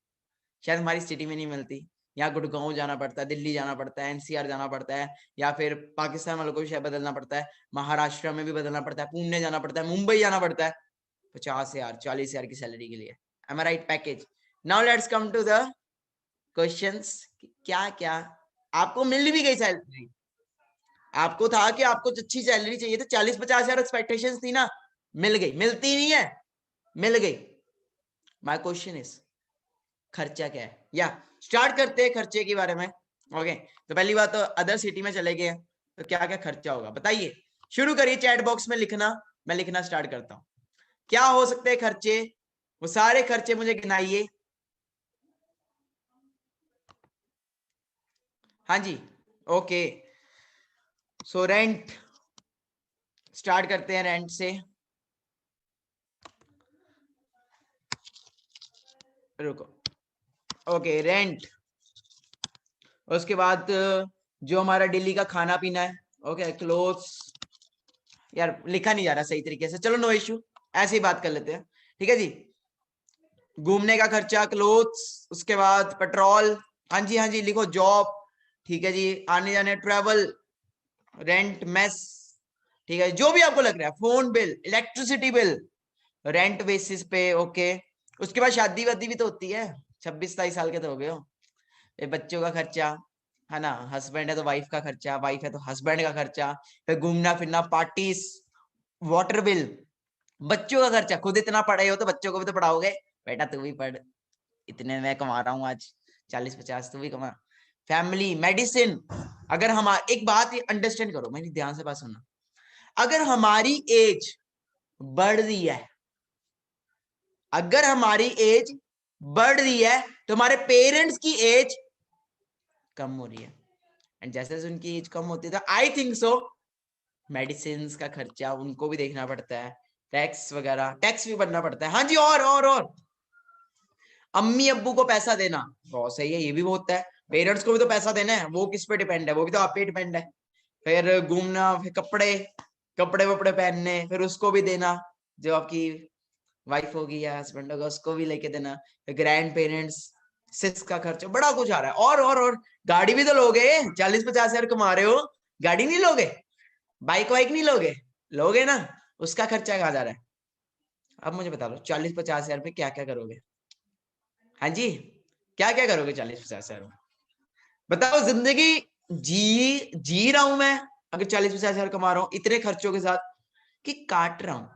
शायद हमारी सिटी में नहीं मिलती, या गुड़गांव जाना पड़ता है, दिल्ली जाना पड़ता है, एनसीआर जाना पड़ता है, या फिर पाकिस्तान वालों को भी शायद बदलना पड़ता है, महाराष्ट्र में भी बदलना पड़ता है, पुणे जाना पड़ता है, मुंबई जाना पड़ता है 50,000 40,000 की सैलरी के लिए। Am I right? Package. Now let's come to the questions, क्या क्या आपको मिल भी गई सैलरी, आपको था कि आपको अच्छी सैलरी चाहिए, तो 40-50 हजार एक्सपेक्टेशंस थी ना, मिल गई, मिलती नहीं है, मिल गई। माय क्वेश्चन इज खर्चा क्या है? या स्टार्ट करते हैं खर्चे के बारे में। ओके, तो पहली बात तो अदर सिटी में चले गए, तो क्या क्या खर्चा होगा बताइए, शुरू करिए चैट बॉक्स में लिखना, मैं लिखना स्टार्ट करता हूं। क्या हो सकते हैं खर्चे, वो सारे खर्चे मुझे गिनाइए। हाँ जी, ओके, सो रेंट, स्टार्ट करते हैं रेंट से। रुको, ओके, रेंट, उसके बाद जो हमारा डेली का खाना पीना है, ओके, क्लोथ्स, यार लिखा नहीं जा रहा सही तरीके से, चलो नो इश्यू, ऐसे ही बात कर लेते हैं, ठीक है जी। घूमने का खर्चा, क्लोथ्स, उसके बाद पेट्रोल, हाँ जी हाँ जी लिखो, जॉब, ठीक है जी, आने जाने, ट्रेवल, रेंट, मेस, ठीक है, जो भी आपको लग रहा है, phone bill, electricity bill, rent basis पे, ओके। उसके बाद शादी वादी भी तो होती है, 26-27 साल के तो हो गए हो, बच्चों का खर्चा है ना, हस्बैंड है तो वाइफ का खर्चा, वाइफ है तो हस्बैंड का खर्चा, फिर घूमना फिरना, पार्टीज, वाटर बिल, बच्चों का खर्चा, खुद इतना पढ़े हो तो बच्चों को भी तो पढ़ाओगे, बेटा तू भी पढ़, इतने मैं कमा रहा हूँ आज 40-50, तू भी कमा। फैमिली, मेडिसिन, अगर हम एक बात अंडरस्टैंड करो, मेरी ध्यान से बात सुनना, अगर हमारी एज बढ़ रही है, अगर हमारी एज बढ़ रही है तो हमारे पेरेंट्स की एज कम हो रही है, एंड जैसे जैसे उनकी एज कम होती है तो आई थिंक सो मेडिसिन का खर्चा उनको भी देखना पड़ता है, टैक्स वगैरह, टैक्स भी भरना पड़ता है। हाँ जी, और अम्मी अब्बू को पैसा देना बहुत सही है, ये भी बहुत है, पेरेंट्स को भी तो पैसा देना है, वो किस पे डिपेंड है, वो भी तो आप पे डिपेंड है। फिर घूमना, फिर कपड़े वपड़े पहनने, फिर उसको भी देना, जो आपकी वाइफ होगी या हस्बैंड होगा उसको भी लेके देना, ग्रैंड पेरेंट्स, सिक्स का खर्चा, बड़ा कुछ आ रहा है। और गाड़ी भी तो लोगे, 40-50 हजार कमा रहे हो, गाड़ी नहीं लोगे, बाइक वाइक नहीं लोगे, लोगे ना, उसका खर्चा कहाँ जा रहा है? अब मुझे बता लो 40-50 हजार पे क्या क्या करोगे? हाँ जी, क्या क्या करोगे 40-50 हजार में? बताओ, जिंदगी जी रहा हूं मैं अगर 40-50 हजार कमा रहा हूं इतने खर्चों के साथ, कि काट रहा हूं?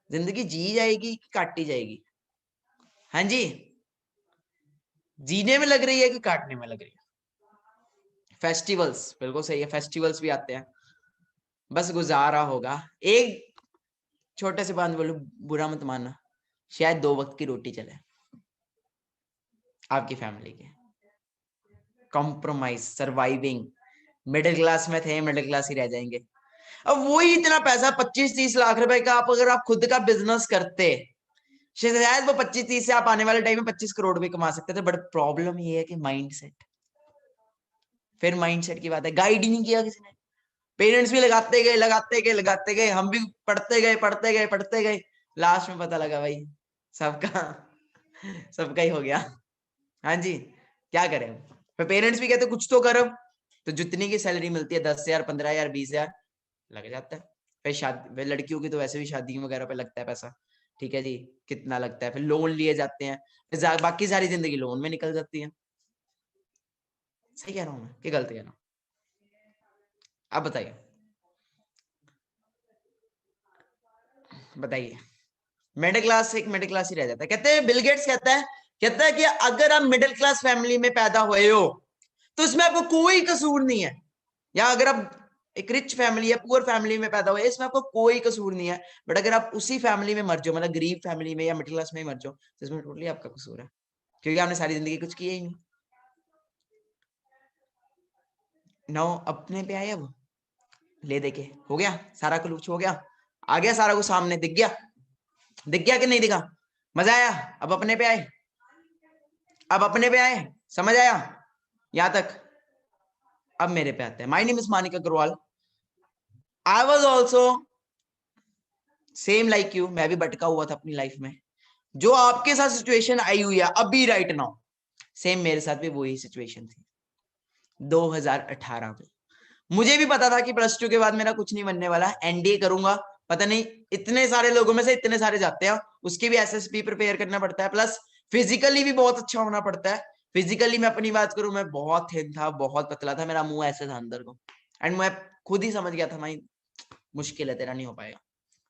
जिंदगी जी जाएगी कि काटी जाएगी? हाँ जी, जीने में लग रही है कि काटने में लग रही है? फेस्टिवल्स, बिल्कुल सही है, फेस्टिवल्स भी आते हैं, बस गुजारा होगा। एक छोटे से बात बोलूं, बुरा मत मानना, शायद 2 वक्त की रोटी चले आपकी फैमिली के, कॉम्प्रोमाइज, सर्वाइविंग, मिडिल क्लास में थे, मिडिल क्लास ही रह जाएंगे। अब वही इतना पैसा 25-30 लाख रुपए का, आप अगर आप खुद का बिजनेस करते, शायद वो 25-30 से आप आने वाले टाइम में 25 करोड़ भी कमा सकते थे, बट प्रॉब्लम ये है कि माइंडसेट, फिर माइंडसेट की बात है, गाइड ही नहीं किया किसी ने, पेरेंट्स भी लगाते गए, हम भी पढ़ते गए, लास्ट में पता लगा भाई सबका ही हो गया। हाँ जी, क्या करें, फिर पेरेंट्स भी कहते कुछ तो करो, तो जितनी की सैलरी मिलती है 10,000, 15,000, 20,000 लग जाता है। फिर शादी, लड़कियों की तो वैसे भी शादी वगैरह पे लगता है पैसा, ठीक है जी, कितना लगता है, फिर लोन लिए जाते हैं, फिर बाकी सारी जिंदगी लोन में निकल जाती है। सही कह रहा हूं मैं कि गलत कह रहा हूं? आप बताइए, मिडिल क्लास एक मिडिल क्लास ही रह जाता है। कहते हैं, बिल गेट्स कहता है कि अगर आप मिडिल क्लास फैमिली में पैदा हुए हो तो इसमें आपको कोई कसूर नहीं है, या अगर आप एक रिच फैमिली या पुअर फैमिली में पैदा हुए, इसमें आपको कोई कसूर नहीं है, बट अगर आप उसी फैमिली में मर जाओ, मतलब गरीब फैमिली में या मिडिल क्लास में ही मर जाओ, तो इसमें टोटली आपका कसूर है, क्योंकि आपने सारी जिंदगी कुछ किया ही नहीं। नौ अपने पे आए, अब ले देखे, हो गया सारा कुछ, हो गया, आ गया सारा कुछ सामने, दिख गया कि नहीं दिखा? मजा आया? अब अपने पे आए, समझ आया यहां तक? अब मेरे पे आते हैं। My name is Manik Agarwal, I was also same like you, मैं भी भटका हुआ था अपनी लाइफ में, जो आपके साथ सिचुएशन आई हुई है अभी राइट नाउ, सेम मेरे साथ भी वही सिचुएशन थी 2018 में। मुझे भी पता था कि +2 के बाद मेरा कुछ नहीं बनने वाला, एनडीए करूंगा, पता नहीं इतने सारे लोगों में से इतने सारे जाते हैं, उसके भी एसएसबी प्रिपेयर करना पड़ता है, प्लस फिजिकली भी बहुत अच्छा होना पड़ता है, फिजिकली मैं अपनी बात करूं, मैं बहुत थिन था, बहुत पतला था, मेरा मुंह ऐसे था अंदर को, एंड मैं खुद ही समझ गया था भाई मुश्किल है, तेरा नहीं हो पाएगा।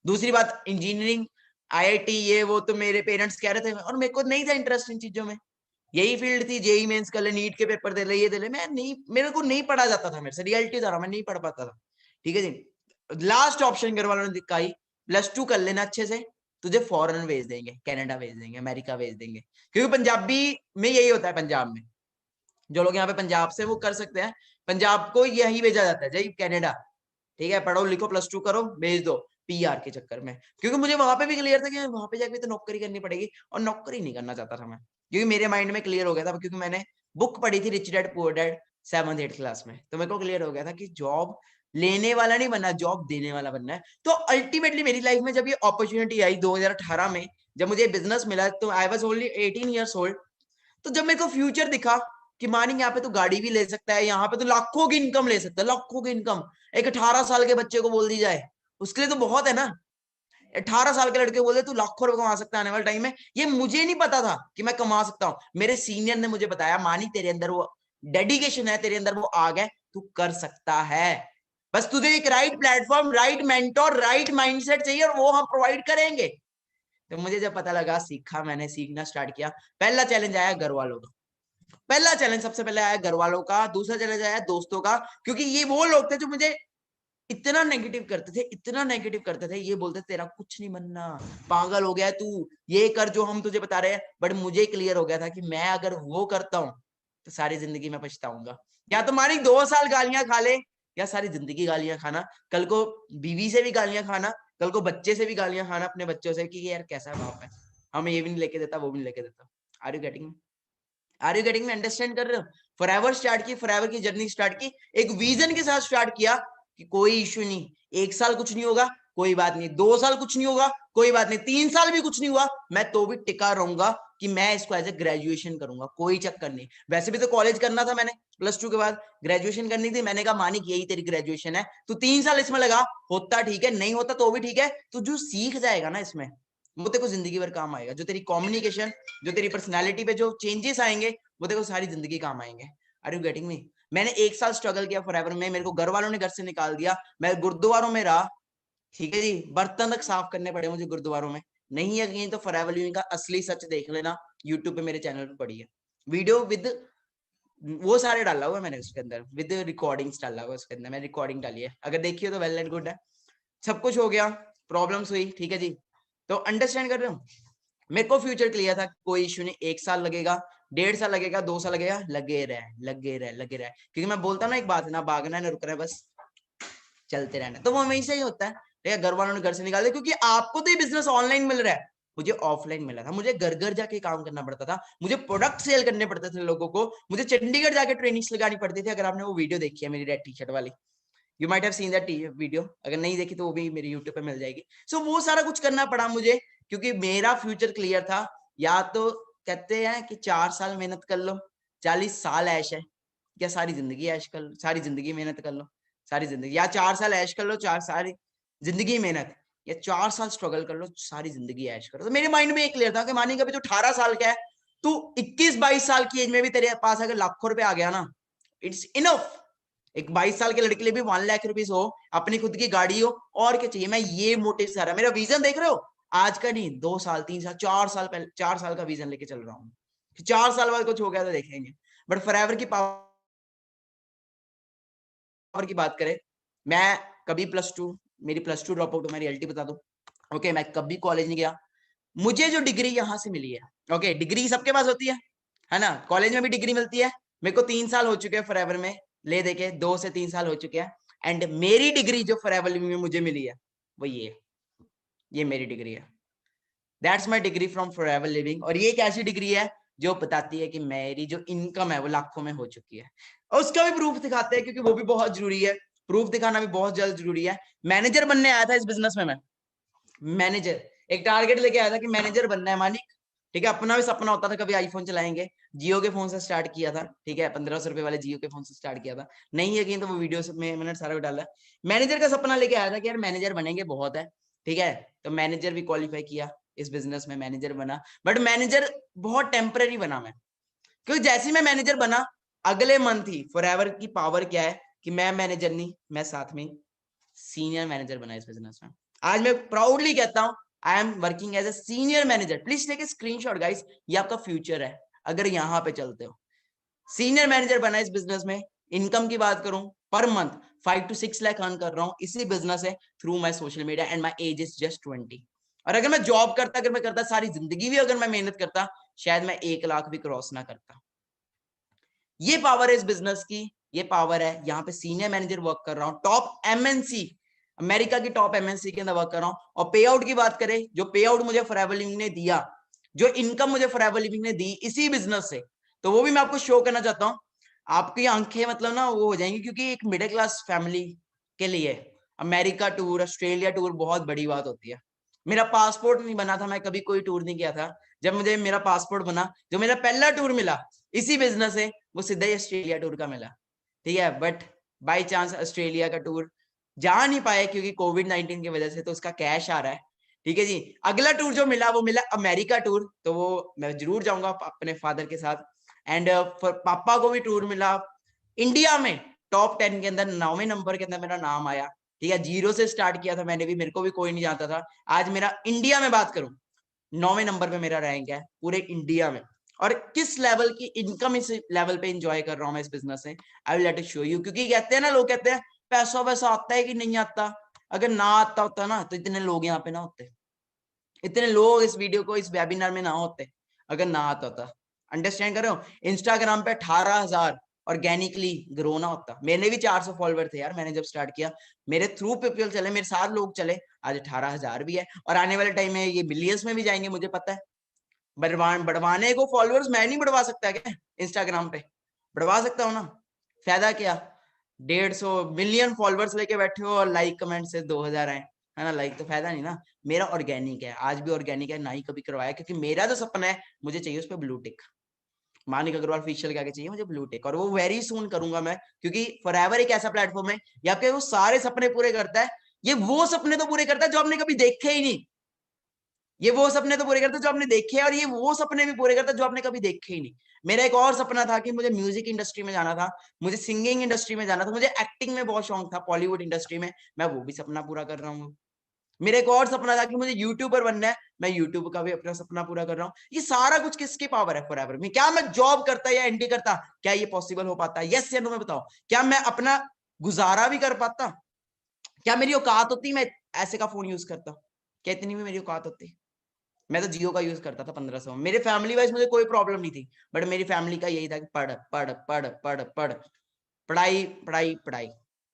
दूसरी बात, इंजीनियरिंग IIT ये वो तो मेरे पेरेंट्स कह रहे थे, और मेरे को नहीं था इंटरेस्ट इन चीजों में। यही फील्ड थी, जेई मेंस कर ले, नीट के पेपर दे ले, ये दे ले, मैं नहीं, मेरे को नहीं पढ़ा जाता था, मेरे से रियलिटी था, मैं नहीं पढ़ पाता था। ठीक है जी। लास्ट ऑप्शन घर वालों ने दिखाई, +2 कर लेना अच्छे से, तुझे फॉरेन भेज देंगे, कनाडा भेज देंगे, अमेरिका भेज देंगे, क्योंकि पंजाबी में यही होता है। पंजाब में जो लोग यहाँ पे पंजाब से वो कर सकते हैं, पंजाब को यही भेजा जाता है, जी कनाडा। ठीक है, पढ़ो लिखो, +2 करो, भेज दो PR के चक्कर में। क्योंकि मुझे वहां पे भी क्लियर था कि वहां पे जाके तो नौकरी करनी पड़ेगी, और नौकरी नहीं करना चाहता था मैं, क्योंकि मेरे माइंड में क्लियर हो गया था, क्योंकि मैंने बुक पढ़ी थी rich dad poor dad 7th 8th class में, तो मेरे को क्लियर हो गया था कि जॉब लेने वाला नहीं बनना, जॉब देने वाला बनना है। तो अल्टीमेटली मेरी लाइफ में जब ये अपॉर्चुनिटी आई 2018 में, जब मुझे बिजनेस मिला, तो I was only 18 years old। तो जब मेरे को फ्यूचर दिखा कि मानिंग यहाँ पे तो गाड़ी भी ले सकता है, यहाँ पे तो लाखों की इनकम ले सकता है, लाखों की इनकम एक 18 साल के बच्चे को बोल दी जाए, उसके लिए तो बहुत है ना। 18 साल के लड़के बोले तू लाखों रुपए कमा सकता है आने वाले टाइम में, ये मुझे नहीं पता था कि मैं कमा सकता हूँ। मेरे सीनियर ने मुझे बताया, मानी तेरे अंदर वो डेडिकेशन है, तेरे अंदर वो आग है, तू कर सकता है, बस तुझे एक right platform, right mentor, right mindset चाहिए, और वो हम प्रोवाइड करेंगे। तो मुझे जब पता लगा, सीखा, मैंने सीखना स्टार्ट किया। पहला चैलेंज आया घर वालों का, पहला चैलेंज सबसे पहले आया घर वालों का, दूसरा चैलेंज आया दोस्तों का, क्योंकि ये वो लोग थे जो मुझे इतना नेगेटिव करते थे, इतना नेगेटिव करते थे, ये बोलते तेरा कुछ नहीं बनना, पागल हो गया तू, ये कर जो हम तुझे बता रहे हैं। बट मुझे क्लियर हो गया था कि मैं अगर वो करता हूं तो सारी जिंदगी में पछताऊंगा। या तो मानी 2 साल गालियां खा ले, या सारी जिंदगी गालियां खाना, कल को बीवी से भी गालियां खाना, कल को बच्चे से भी गालियां खाना, अपने बच्चों से कि यार कैसा बाप है, हमें ये भी नहीं लेके देता, वो भी नहीं लेके देता। Are you getting me? Understand कर रहे हो? फॉरएवर स्टार्ट की, फॉरएवर की जर्नी स्टार्ट की, एक विजन के साथ स्टार्ट किया कि कोई इश्यू नहीं, 1 साल कुछ नहीं होगा कोई बात नहीं, 2 साल कुछ नहीं होगा कोई बात नहीं, 3 साल भी कुछ नहीं हुआ, मैं तो भी टिका रहूंगा कि मैं इसको एज ए ग्रेजुएशन करूंगा, कोई चक्कर नहीं। वैसे भी तो कॉलेज करना था मैंने, +2 के बाद ग्रेजुएशन करनी थी। मैंने कहा मानिक यही तेरी ग्रेजुएशन है, तू 3 साल इसमें लगा, होता ठीक है, नहीं होता तो भी ठीक है, तू जो सीख जाएगा ना इसमें, वो तेरे को जिंदगी भर काम आएगा। जो तेरी कम्युनिकेशन, जो तेरी पर्सनैलिटी पे जो चेंजेस आएंगे, वो तेरे को सारी जिंदगी काम आएंगे। Are you getting me? मैंने 1 साल स्ट्रगल किया फॉरएवर में, मेरे को घर वालों ने घर से निकाल दिया, मैं गुरुद्वारों में रहा, ठीक है जी, बर्तन तक साफ करने पड़े मुझे गुरुद्वारों में। नहीं यकीन तो फॉरएवर लिविंग का असली सच देख लेना, यूट्यूब पे मेरे चैनल पे पड़ी है वीडियो, विद वो सारे डाला हुआ है मैंने उसके अंदर, विद रिकॉर्डिंग्स डाला हुआ उसके अंदर, मैंने रिकॉर्डिंग डाली है, अगर देखिए तो वेल एंड गुड है। सब कुछ हो गया, प्रॉब्लम्स हुई, ठीक है जी। तो अंडरस्टैंड कर रहे हो, मेरे को फ्यूचर क्लियर था, कोई इश्यू नहीं, 1 साल लगेगा, 1.5 साल लगेगा, 2 साल लगेगा, लगे रहे, क्योंकि मैं बोलता हूँ ना एक बात, ना भागना है ना रुकना है, बस चलते रहना। तो वो हमेशा ही होता है, ठीक है। घर वालों ने घर से निकाल दिया, क्योंकि आपको तो ये बिजनेस ऑनलाइन मिल रहा है, मुझे ऑफलाइन मिला था, मुझे घर घर जाके काम करना पड़ता था, मुझे प्रोडक्ट सेल करने पड़ते थे लोगों को, मुझे चंडीगढ़ जाके ट्रेनिंग्स लगानी पड़ती थी। अगर आपने वो वीडियो देखी है मेरी रेड टी-शर्ट वाली, you might have seen that video, अगर नहीं देखी तो वो भी मेरे यूट्यूब पे मिल जाएगी। सो वो सारा कुछ करना पड़ा मुझे, क्योंकि मेरा फ्यूचर क्लियर था। या तो कहते हैं कि 4 साल मेहनत कर लो, 40 साल ऐश है, या सारी जिंदगी ऐश कर लो, सारी जिंदगी मेहनत कर लो, सारी जिंदगी, या 4 साल ऐश कर लो, 4 साल जिंदगी मेहनत, या 4 साल स्ट्रगल कर लो, सारी जिंदगी ऐश करो। तो मेरे माइंड में एक क्लियर था कि मानी कभी तो 18 साल का है, तू 21-22 साल की एज में भी तेरे पास अगर लाखों रुपए आ गया ना, इट्स इनफ। एक 22 साल के लड़के के लिए भी 1 लाख रुपीस हो, अपनी खुद की गाड़ी हो, और क्या चाहिए। मैं ये मोटिव से आ रहा, मेरा विजन देख रहे हो, आज का नहीं, 2 साल 3 साल 4 साल पहले, 4 साल का विजन लेके चल रहा हूँ। 4 साल बाद कुछ हो गया तो देखेंगे। बट फॉरएवर की पावर की बात करें, मैं कभी +2, मेरी +2 ड्रॉप आउट, मैं रियलिटी बता दूं, ओके, मैं कभी कॉलेज नहीं गया। मुझे जो डिग्री यहाँ से मिली है, ओके, डिग्री सबके पास होती है ना, कॉलेज में भी डिग्री मिलती है। मेरे को 3 साल हो चुके हैं फॉरएवर में ले देके, 2 से 3 साल हो चुके हैं, एंड मेरी डिग्री जो फॉरएवर लिविंग में मुझे मिली है वो ये मेरी डिग्री है। That's my degree from forever living. और ये एक ऐसी डिग्री है जो बताती है कि मेरी जो इनकम है वो लाखों में हो चुकी है, और उसका भी प्रूफ दिखाते हैं, क्योंकि वो भी बहुत जरूरी है, प्रूफ दिखाना भी बहुत जल्द जरूरी है। मैनेजर बनने आया था इस बिजनेस में, मैं मैनेजर, एक टारगेट लेके आया था कि मैनेजर बनना है मालिक, ठीक है। अपना भी सपना होता था कभी आईफोन चलाएंगे, जियो के फोन से स्टार्ट किया था, ठीक है, 1500 रुपए वाले जियो के फोन से स्टार्ट किया था। नहीं यकीन तो वो वीडियो में मैंने सारा डाला। मैनेजर का सपना लेके आया था कि यार मैनेजर बनेंगे, बहुत है, ठीक है। तो मैनेजर भी क्वालिफाई किया, इस बिजनेस में मैनेजर बना, बट मैनेजर बहुत टेम्पररी बना मैं, क्योंकि जैसे ही मैं मैनेजर बना अगले मंथ ही फॉरएवर की पावर क्या है कि मैं मैनेजर नहीं, मैं साथ में सीनियर मैनेजर बना इस बिजनेस में। आज मैं प्राउडली कहता हूं I am working as a senior manager. Please take a screenshot guys, ये आपका फ्यूचर है अगर यहाँ पे चलते हो। सीनियर मैनेजर बना इस बिजनेस में। इनकम की बात करूं per month 5 to 6 lakh earn कर रहा हूं इसी बिजनेस से through my social media and my age is just 20। और अगर मैं जॉब करता, अगर मैं करता सारी जिंदगी भी अगर मैं मेहनत करता, शायद मैं 1 लाख भी क्रॉस ना करता। ये पावर है इस बिजनेस की, ये पावर है। यहाँ पे सीनियर मैनेजर वर्क कर रहा हूँ, टॉप एमएनसी, अमेरिका की टॉप एमएनसी के अंदर वर्क कर रहा हूँ। और पे आउट की बात करें, जो पे आउट मुझे फॉरएवर लिविंग ने दिया, जो इनकम मुझे फॉरएवर लिविंग ने दी इसी बिजनेस से, तो वो भी मैं आपको शो करना चाहता हूँ। आपकी आंखें मतलब ना वो हो जाएंगी, क्योंकि एक मिडिल क्लास फैमिली के लिए अमेरिका टूर, ऑस्ट्रेलिया टूर बहुत बड़ी बात होती है। मेरा पासपोर्ट नहीं बना था, मैं कभी कोई टूर नहीं किया था। जब मुझे मेरा पासपोर्ट बना, जो मेरा पहला टूर मिला इसी बिजनेस से, वो सीधा ही ऑस्ट्रेलिया टूर का मिला, ठीक है। बट बाय चांस ऑस्ट्रेलिया का टूर जा नहीं पाए क्योंकि कोविड-19 की वजह से, तो उसका कैश आ रहा है, ठीक है जी। अगला टूर जो मिला वो मिला अमेरिका टूर, तो वो मैं जरूर जाऊंगा अपने फादर के साथ। एंड पापा को भी टूर मिला इंडिया में, टॉप 10 के अंदर 9वें नंबर के अंदर मेरा नाम आया, ठीक है। 0 से स्टार्ट किया था मैंने भी, मेरे को भी कोई नहीं जानता था। आज मेरा इंडिया में बात करूं 9वें नंबर पे मेरा रैंक है पूरे इंडिया में। और किस लेवल की इनकम इस लेवल पे एंजॉय कर रहा हूं मैं इस बिजनेस से, I will let it show you. क्योंकि कहते हैं ना, लोग कहते हैं पैसा वैसा आता है कि नहीं आता। अगर ना आता होता ना तो इतने लोग यहाँ पे ना होते, इतने लोग इस वीडियो को, इस वेबिनार में ना होते अगर ना आता होता। अंडरस्टैंड कर रहे हो? इंस्टाग्राम पे 18,000 ऑर्गेनिकली ग्रो ना होता। मेरे भी 400 फॉलोवर थे यार मैंने जब स्टार्ट किया, मेरे थ्रू पीपल चले, मेरे साथ लोग चले, आज 18,000 भी है और आने वाले टाइम में ये मिलियंस में भी जाएंगे, मुझे पता है। बढ़वाने को फॉलोअर्स मैं नहीं बढ़वा सकता क्या इंस्टाग्राम पे? बढ़वा सकता हूँ ना, फायदा क्या? 150 मिलियन फॉलोअर्स लेके बैठे हो और लाइक कमेंट से 2000 आए, है ना, लाइक तो फायदा नहीं ना। मेरा ऑर्गेनिक है, आज भी ऑर्गेनिक है, ना ही कभी करवाया, क्योंकि मेरा जो सपना है मुझे चाहिए उस पर blue tick. Manik Agarwal official के आगे चाहिए मुझे ब्लू टिक, और वो वेरी सून करूंगा मैं, क्योंकि फॉरएवर एक ऐसा प्लेटफॉर्म है यहाँ पे वो सारे सपने पूरे करता है। ये वो सपने तो पूरे करता है जो आपने कभी देखे ही नहीं, ये वो सपने तो पूरे करता है जो आपने देखे, और ये वो सपने भी पूरे करता है जो आपने कभी देखे ही नहीं। मेरा एक और सपना था कि मुझे म्यूजिक इंडस्ट्री में जाना था, मुझे सिंगिंग इंडस्ट्री में जाना था, मुझे एक्टिंग में बहुत शौक था, बॉलीवुड इंडस्ट्री में, मैं वो भी सपना पूरा कर रहा हूँ। मेरा एक और सपना था कि मुझे यूट्यूबर बनना है, मैं यूट्यूब का भी अपना सपना पूरा कर रहा हूँ। ये सारा कुछ किसकी पावर है फॉरएवर में? क्या मैं जॉब करता या एनडी करता, क्या ये पॉसिबल हो पाता? यस या नो में बताओ। क्या मैं अपना गुजारा भी कर पाता? क्या मेरी औकात होती मैं ऐसे का फोन यूज करता? क्या इतनी भी मेरी औकात होती? मैं तो जियो का यूज करता था 1500। मेरे फैमिली वाइज मुझे कोई प्रॉब्लम नहीं थी, बट मेरी फैमिली का यही था कि पढ़ पढ़ पढ़ पढ़ पढ़, पढ़ाई पढ़ाई पढ़ाई,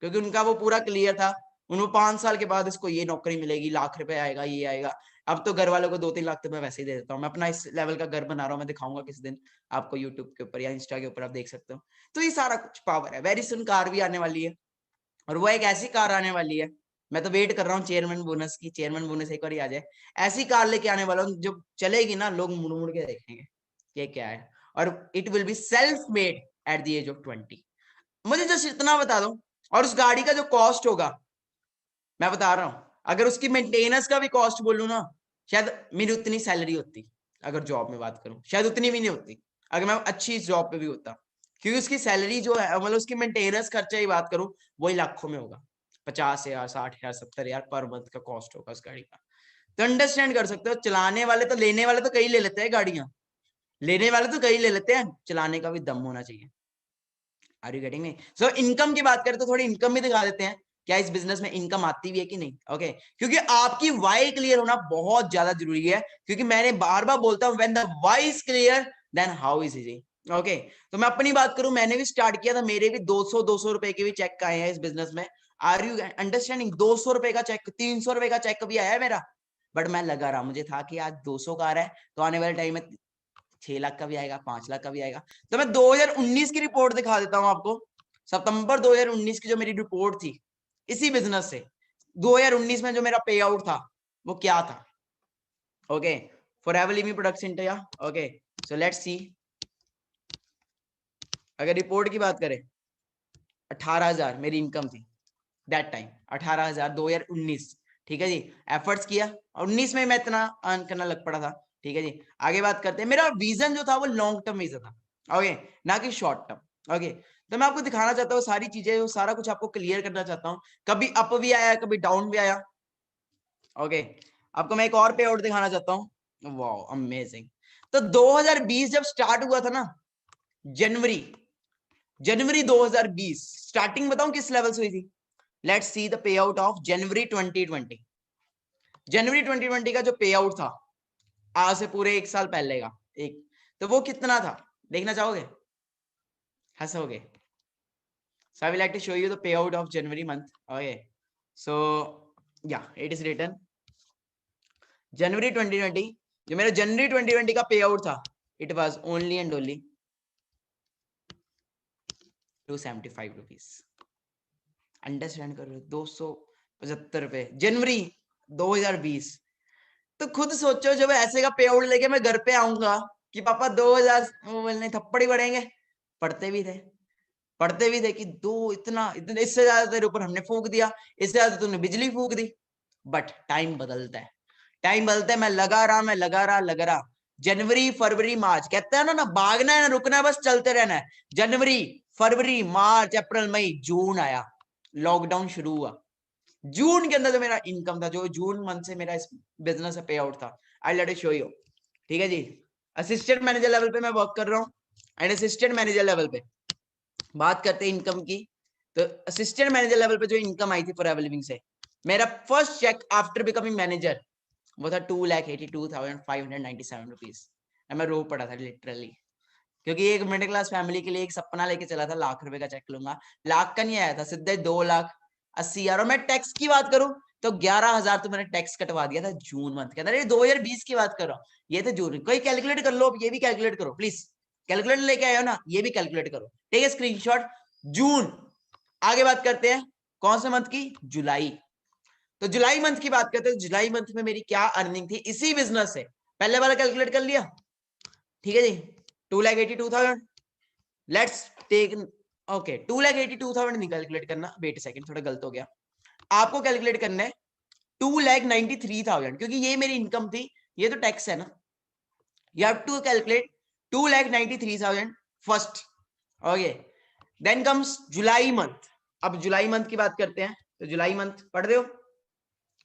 क्योंकि उनका वो पूरा क्लियर था। उनको 5 साल के बाद इसको ये नौकरी मिलेगी, लाख रुपए आएगा, ये आएगा। अब तो घर वालों को 2-3 लाख तो मैं वैसे ही दे देता हूँ। मैं अपना इस लेवल का घर बना रहा हूँ, मैं दिखाऊंगा किस दिन आपको यूट्यूब के ऊपर या इंस्टा के ऊपर, आप देख सकते हो। तो ये सारा कुछ पावर है। वेरी सुन कार भी आने वाली है, और वो एक ऐसी कार आने वाली है, मैं तो वेट कर रहा हूँ चेयरमैन बोनस की, चेयरमैन बोनस एक बार ही आ जाए। ऐसी कार लेके आने वाला हूँ जो चलेगी ना, लोग मुड़ मुड़ के देखेंगे ये क्या है, और it will be self made at the age of 20। मुझे जस्ट इतना बता दो, और उस गाड़ी का जो कॉस्ट होगा, मैं बता रहा हूँ, अगर उसकी मेंटेनेंस का भी कॉस्ट बोलूँ ना, शायद मेरी उतनी सैलरी होती, अगर जॉब में बात करूँ शायद उतनी भी नहीं होती, अगर मैं अच्छी जॉब पे भी होता, क्योंकि उसकी सैलरी जो है, मतलब उसकी मेंटेनेंस खर्चा की बात करूँ, वही लाखों में होगा। 50,000, 60,000, 70,000 पर मंथ का कॉस्ट होगा उस गाड़ी का। तो अंडरस्टैंड कर सकते हो, चलाने वाले तो, लेने वाले तो कई ले लेते हैं गाड़ियां, लेने वाले तो कई ले लेते हैं, चलाने का भी दम होना चाहिए। Are you getting me? So income की बात करें तो थोड़ी इनकम भी दिखा देते हैं, क्या इस बिजनेस में इनकम आती भी है कि नहीं। ओके, क्योंकि आपकी वाई क्लियर होना बहुत ज्यादा जरूरी है, क्योंकि मैंने बार बार बोलता हूं, when the Y is clear then how is easy. Okay, तो मैं अपनी बात करूं, मैंने भी स्टार्ट किया था, मेरे भी 200 रुपए के भी चेक आए हैं इस बिजनेस में। Are you understanding? 200 रुपए का चेक, 300 रुपए का चेक भी आया है मेरा, बट मैं लगा रहा, मुझे था कि आज 200 का आ रहा है, तो आने वाले टाइम में 6 लाख का भी आएगा, 5 लाख का भी आएगा। तो मैं 2019 की रिपोर्ट दिखा देता हूं आपको। सितंबर 2019 की जो मेरी रिपोर्ट थी इसी बिजनेस से, 2019 में जो मेरा पे आउट था वो क्या था। Okay, forever living products India. Okay, so let's see. अगर रिपोर्ट की बात करें, 18,000 मेरी इनकम थी दैट टाइम, 18,000 2019, ठीक है जी। एफर्ट्स किया, 19 में मैं इतना अर्न करना लग पड़ा था, ठीक है जी। आगे बात करते हैं। मेरा विजन जो था वो लॉन्ग टर्म विजन था, ओके, ना कि शॉर्ट टर्म। ओके, तो मैं आपको दिखाना चाहता हूँ सारी चीजें, वो सारा कुछ आपको क्लियर करना चाहता हूँ। कभी अप भी आया, कभी डाउन भी आया। ओके, आपको मैं एक और पे आउट दिखाना चाहता हूँ। Wow amazing. तो 2020 जब स्टार्ट हुआ था ना, जनवरी 2020 स्टार्टिंग बताऊं किस लेवल से हुई थी? Let's see the pay out of January 2020। जनवरी 2020 का जो पे आउट था आज से पूरे 1 साल पहले का, एक, तो वो कितना था देखना चाहोगे? हंसोगे। So I will like to show you the payout of January month. Okay, so yeah, it is written January 2020. जो मेरा जनवरी 2020 का पे आउट था, it was only and only 275 rupees. Understand करो, 275 रुपए जनवरी 2020। तो खुद सोचो जब ऐसे का पे आउट लेके मैं घर पे आऊंगा कि पापा 2000 बोलने थप्पड़ ही पड़ेंगे। पढ़ते भी थे कि दो इतना इससे ज्यादा तेरे ऊपर हमने फूंक दिया, इससे ज्यादा तूने बिजली फूंक दी। बट टाइम बदलता है, मैं लगा रहा। जनवरी फरवरी मार्च, कहते हैं ना भागना है ना रुकना है, बस चलते रहना है। जनवरी फरवरी मार्च अप्रैल मई जून आया, लॉकडाउन शुरू हुआ। जून के अंदर जो मेरा इनकम था, जो जून मंथ से मेरा इस बिजनेस पे आउट था, I let it show you. ठीक है जी, असिस्टेंट मैनेजर लेवल पे मैं वर्क कर रहा हूँ एंड असिस्टेंट मैनेजर लेवल पे बात करते हैं इनकम की। तो असिस्टेंट मैनेजर लेवल पे जो इनकम आई थी फॉरएवर लिविंग से, मेरा first check after becoming manager वो था 2,82,597 रुपीज। मैं रो पड़ा था लिटरली, क्योंकि एक मिडिल क्लास फैमिली के लिए एक सपना लेके चला था, लाख रुपए का चेक लूंगा। लाख का नहीं आया था, सीधे 2,80,000। और मैं टैक्स की बात करूं तो 11,000 तो मैंने टैक्स कटवा दिया था जून मंथ के अंदर। 2020 की बात कर रहा हूँ, ये तो जून। कोई कैलकुलेट कर लो, ये भी कैलकुलेट करो प्लीज। कैलकुलेटर लेके आए हो ना, ये भी कैलकुलेट करो, ठीक है, स्क्रीनशॉट। जून। आगे बात करते हैं कौन से मंथ की? जुलाई। तो जुलाई मंथ की बात करते हैं। जुलाई मंथ में मेरी क्या अर्निंग थी इसी बिजनेस से? पहले वाला कैलकुलेट कर लिया, ठीक है जी, 2,82,000। लेट्स टेक ओके 2,82,000 नहीं कैलकुलेट करना, वेट सेकंड, थोड़ा गलत हो गया। आपको कैलकुलेट करना है 2,93,000, क्योंकि ये मेरी इनकम थी, ये तो टैक्स है ना। You have to calculate 2,93,000 first. Okay, then comes July month. अब जुलाई मंथ की बात करते हैं। तो जुलाई मंथ पढ़ रहे हो?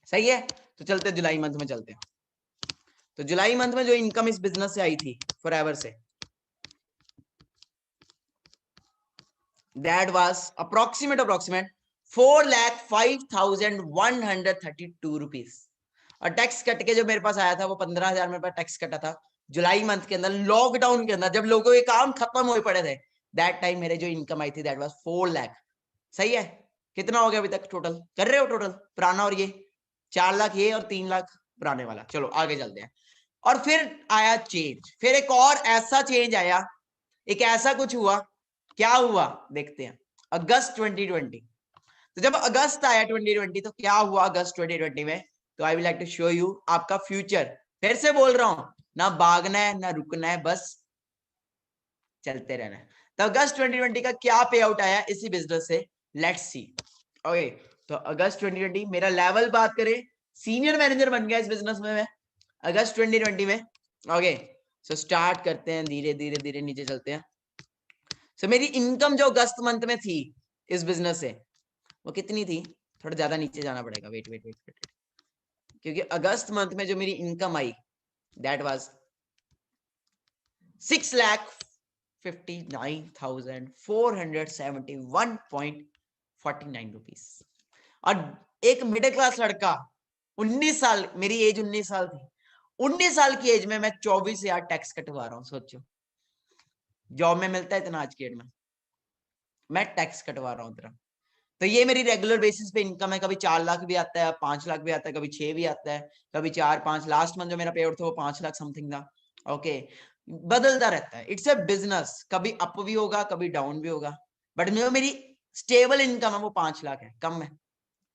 सही है, तो चलते हैं जुलाई मंथ में चलते हैं। तो जुलाई मंथ में जो इनकम इस बिजनेस से आई थी फॉरएवर से, दैट वाज अप्रोक्सीमेट 4,05,132 रुपीज। और टैक्स कट के जो मेरे पास आया था वो 15,000 मेरे पास टैक्स कटा था जुलाई मंथ के अंदर, लॉकडाउन के अंदर, जब लोगों के काम खत्म हो पड़े थे। दैट टाइम मेरे जो इनकम आई थी दैट वाज 4 लाख। सही है, कितना हो गया अभी तक टोटल? कर रहे हो टोटल पुराना और ये 4 लाख ये और 3 लाख पुराने वाला। चलो आगे चलते हैं। और फिर आया चेंज, फिर एक और ऐसा चेंज आया, एक ऐसा कुछ हुआ। क्या हुआ देखते हैं। अगस्त 2020। तो जब अगस्त आया 2020 तो क्या हुआ अगस्त 2020 में? तो I will like to show you आपका फ्यूचर। फिर से बोल रहा हूं, ना भागना है ना रुकना है, बस चलते रहना है। तो अगस्त 2020 का क्या पे आउट आया इसी बिजनेस से, लेट्स सी। ओके, तो अगस्त 2020 मेरा लेवल बात करें, सीनियर मैनेजर बन गया इस बिजनेस में मैं अगस्त 2020 में। ओके, सो स्टार्ट करते हैं, धीरे धीरे धीरे नीचे चलते हैं। सो मेरी इनकम जो अगस्त मंथ में थी इस बिजनेस से, वो कितनी थी? थोड़ा ज्यादा नीचे जाना पड़ेगा, वेट वेट वेट वेट, क्योंकि अगस्त मंथ में जो मेरी income I that was 6,59,471.49 rupees. और एक मिडिल क्लास लड़का 19 साल, मेरी एज 19 साल थी, 19 साल की एज में मैं 24,000 टैक्स कटवा रहा हूँ। सोचो, जॉब में मिलता है इतना आज की डेट में, मैं टैक्स कटवा रहा हूँ इतना। तो ये मेरी रेगुलर बेसिस पे इनकम है। कभी 4 लाख भी आता है, 5 लाख भी आता है, कभी 6 भी आता है, कभी 4-5। लास्ट मंथ जो मेरा पे आउट था वो 5 लाख समथिंग था। ओके, बदलता रहता है, इट्स अ बिजनेस, कभी अप भी होगा कभी डाउन भी होगा। बट मेरी स्टेबल इनकम है वो 5 लाख है, कम है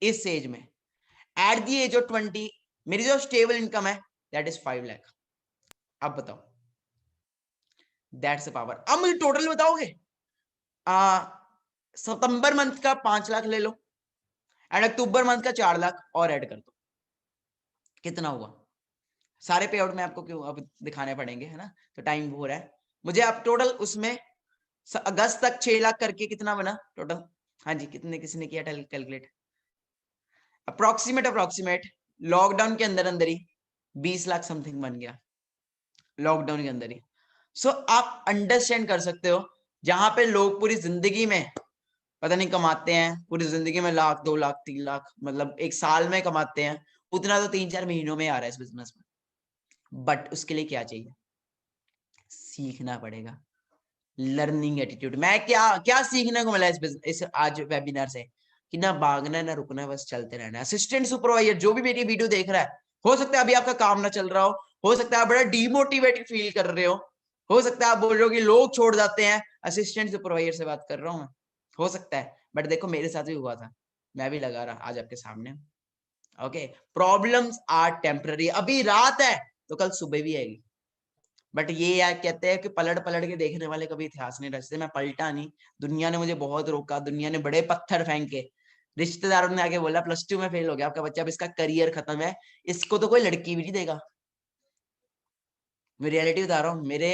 इस एज में। एट द एज ऑफ 20 मेरी जो स्टेबल इनकम है दैट इज 5 लाख। अब बताओ, दैट्स द पावर। अब मुझे टोटल बताओगे? सितंबर मंथ का 5 लाख ले लो एंड अक्टूबर मंथ का 4 लाख और ऐड कर दो, कितना हुआ? सारे पे आउट में आपको क्यों अब दिखाने पड़ेंगे, है ना, तो टाइम हो रहा है। मुझे आप टोटल उसमें अगस्त तक 6 लाख करके कितना बना टोटल? हाँ जी, कितने किसने किया कैलकुलेट? अप्रोक्सीमेट लॉकडाउन के अंदर ही 20 लाख समथिंग बन गया, लॉकडाउन के अंदर ही। सो आप अंडरस्टैंड कर सकते हो, जहां पे लोग पूरी जिंदगी में पता नहीं कमाते हैं, पूरी जिंदगी में 1 लाख 2 लाख 3 लाख, मतलब एक साल में कमाते हैं, उतना तो 3-4 महीनों में आ रहा है इस बिजनेस में। बट उसके लिए क्या चाहिए? सीखना पड़ेगा, लर्निंग एटीट्यूड। मैं क्या सीखने को मिला इस आज वेबिनार से, कि ना भागना है ना रुकना है, बस चलते रहना है। असिस्टेंट सुपरवाइजर जो भी मेरी वीडियो देख रहा है, हो सकता है अभी आपका काम ना चल रहा हो सकता है आप बड़ा डिमोटिवेटेड फील कर रहे हो सकता है आप बोल रहे हो कि लोग छोड़ जाते हैं, असिस्टेंट सुपरवाइजर से बात कर रहा हूं मैं, हो सकता है। बट देखो मेरे साथ भी हुआ था, मैं भी लगा रहा आज आपके सामने। Okay, problems are temporary. अभी रात है तो कल सुबह भी आएगी। बट ये यार कहते हैं कि पलट के देखने वाले कभी इतिहास नहीं रचते। मैं पलटा नहीं, दुनिया ने मुझे बहुत रोका, दुनिया ने बड़े पत्थर फेंके, रिश्तेदारों ने आके बोला +2 में फेल हो गया आपका बच्चा, अब इसका करियर खत्म है, इसको तो कोई लड़की भी नहीं देगा। मैं रियलिटी बता रहा हूँ, मेरे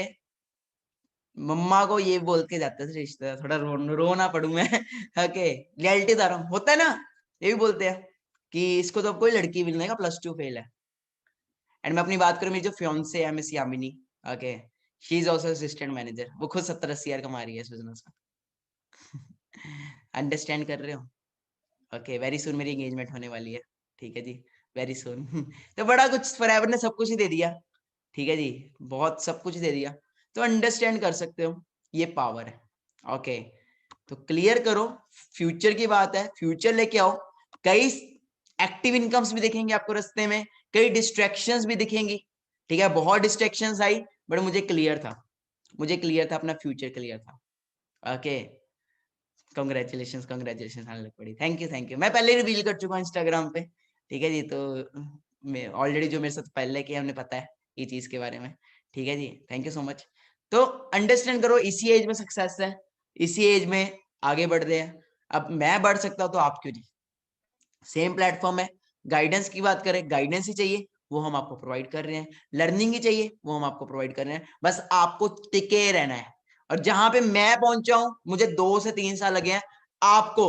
मम्मा को ये बोल के जाते थे रिश्तेदार, थोड़ा रोना पड़ू मैं ओके, रियलिटी बता रहा हूँ, होता है ना, ये भी बोलते हैं कि इसको तो अब कोई लड़की भी नहीं देगा, +2 फेल है। एंड मैं अपनी बात करूं, मेरी जो फियांसे है miss Yamini, okay, she is also assistant manager, वो खुद 70-80 हजार कमा रही है इस बिजनेस में अंडरस्टैंड कर रहे हो? ओके, वेरी सून मेरी एंगेजमेंट होने वाली है, ठीक है जी, वेरी सून तो बड़ा कुछ फॉरएवर ने सब कुछ ही दे दिया, ठीक है जी, बहुत सब कुछ दे दिया। तो अंडरस्टैंड कर सकते हो, ये पावर है। ओके, तो क्लियर करो, फ्यूचर की बात है, फ्यूचर लेके आओ। कई एक्टिव इनकम्स भी दिखेंगे आपको रास्ते में, कई डिस्ट्रैक्शंस भी दिखेंगी, ठीक है, बहुत डिस्ट्रैक्शंस आई, बट मुझे क्लियर था, अपना फ्यूचर क्लियर था। ओके, कांग्रेचुलेशंस आने लग पड़ी, थैंक यू। मैं पहले रिवील कर चुका हूँ इंस्टाग्राम पे, ठीक है जी, तो मैं ऑलरेडी जो मेरे साथ पहले किया उन्हें पता है ये चीज के बारे में, ठीक है जी, थैंक यू सो मच। तो अंडरस्टैंड करो, इसी एज में सक्सेस है, इसी एज में आगे बढ़ रहे हैं। अब मैं बढ़ सकता हूं तो आप क्यों नहीं? सेम प्लेटफॉर्म है। गाइडेंस की बात करें, गाइडेंस ही चाहिए, वो हम आपको प्रोवाइड कर रहे हैं। लर्निंग ही चाहिए, वो हम आपको प्रोवाइड कर रहे हैं। बस आपको टिके रहना है। और जहां पे मैं पहुंचा हूं, मुझे 2 से 3 साल लगे हैं, आपको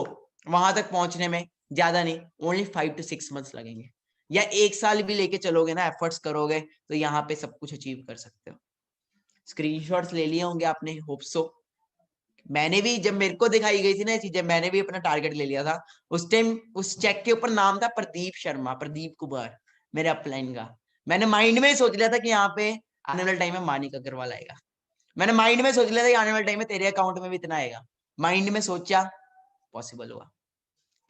वहां तक पहुंचने में ज्यादा नहीं, ओनली 5 to 6 months लगेंगे, या 1 साल भी लेके चलोगे ना, एफर्ट्स करोगे तो यहाँ पे सब कुछ अचीव कर सकते हो। स्क्रीनशॉट्स ले लिए होंगे आपने, होप सो। मैंने भी, जब मेरे को दिखाई गई थी ना चीजें, मैंने भी अपना टारगेट ले लिया था उस टाइम। उस चेक के ऊपर नाम था प्रदीप शर्मा, प्रदीप कुमार, मेरे अपलाइन का। मैंने माइंड में सोच लिया था कि यहाँ पे आने वाले टाइम में मानिक अग्रवाल आएगा। मैंने माइंड में सोच लिया था कि आने वाले टाइम में तेरे अकाउंट में भी इतना आएगा। माइंड में सोचा, पॉसिबल हुआ।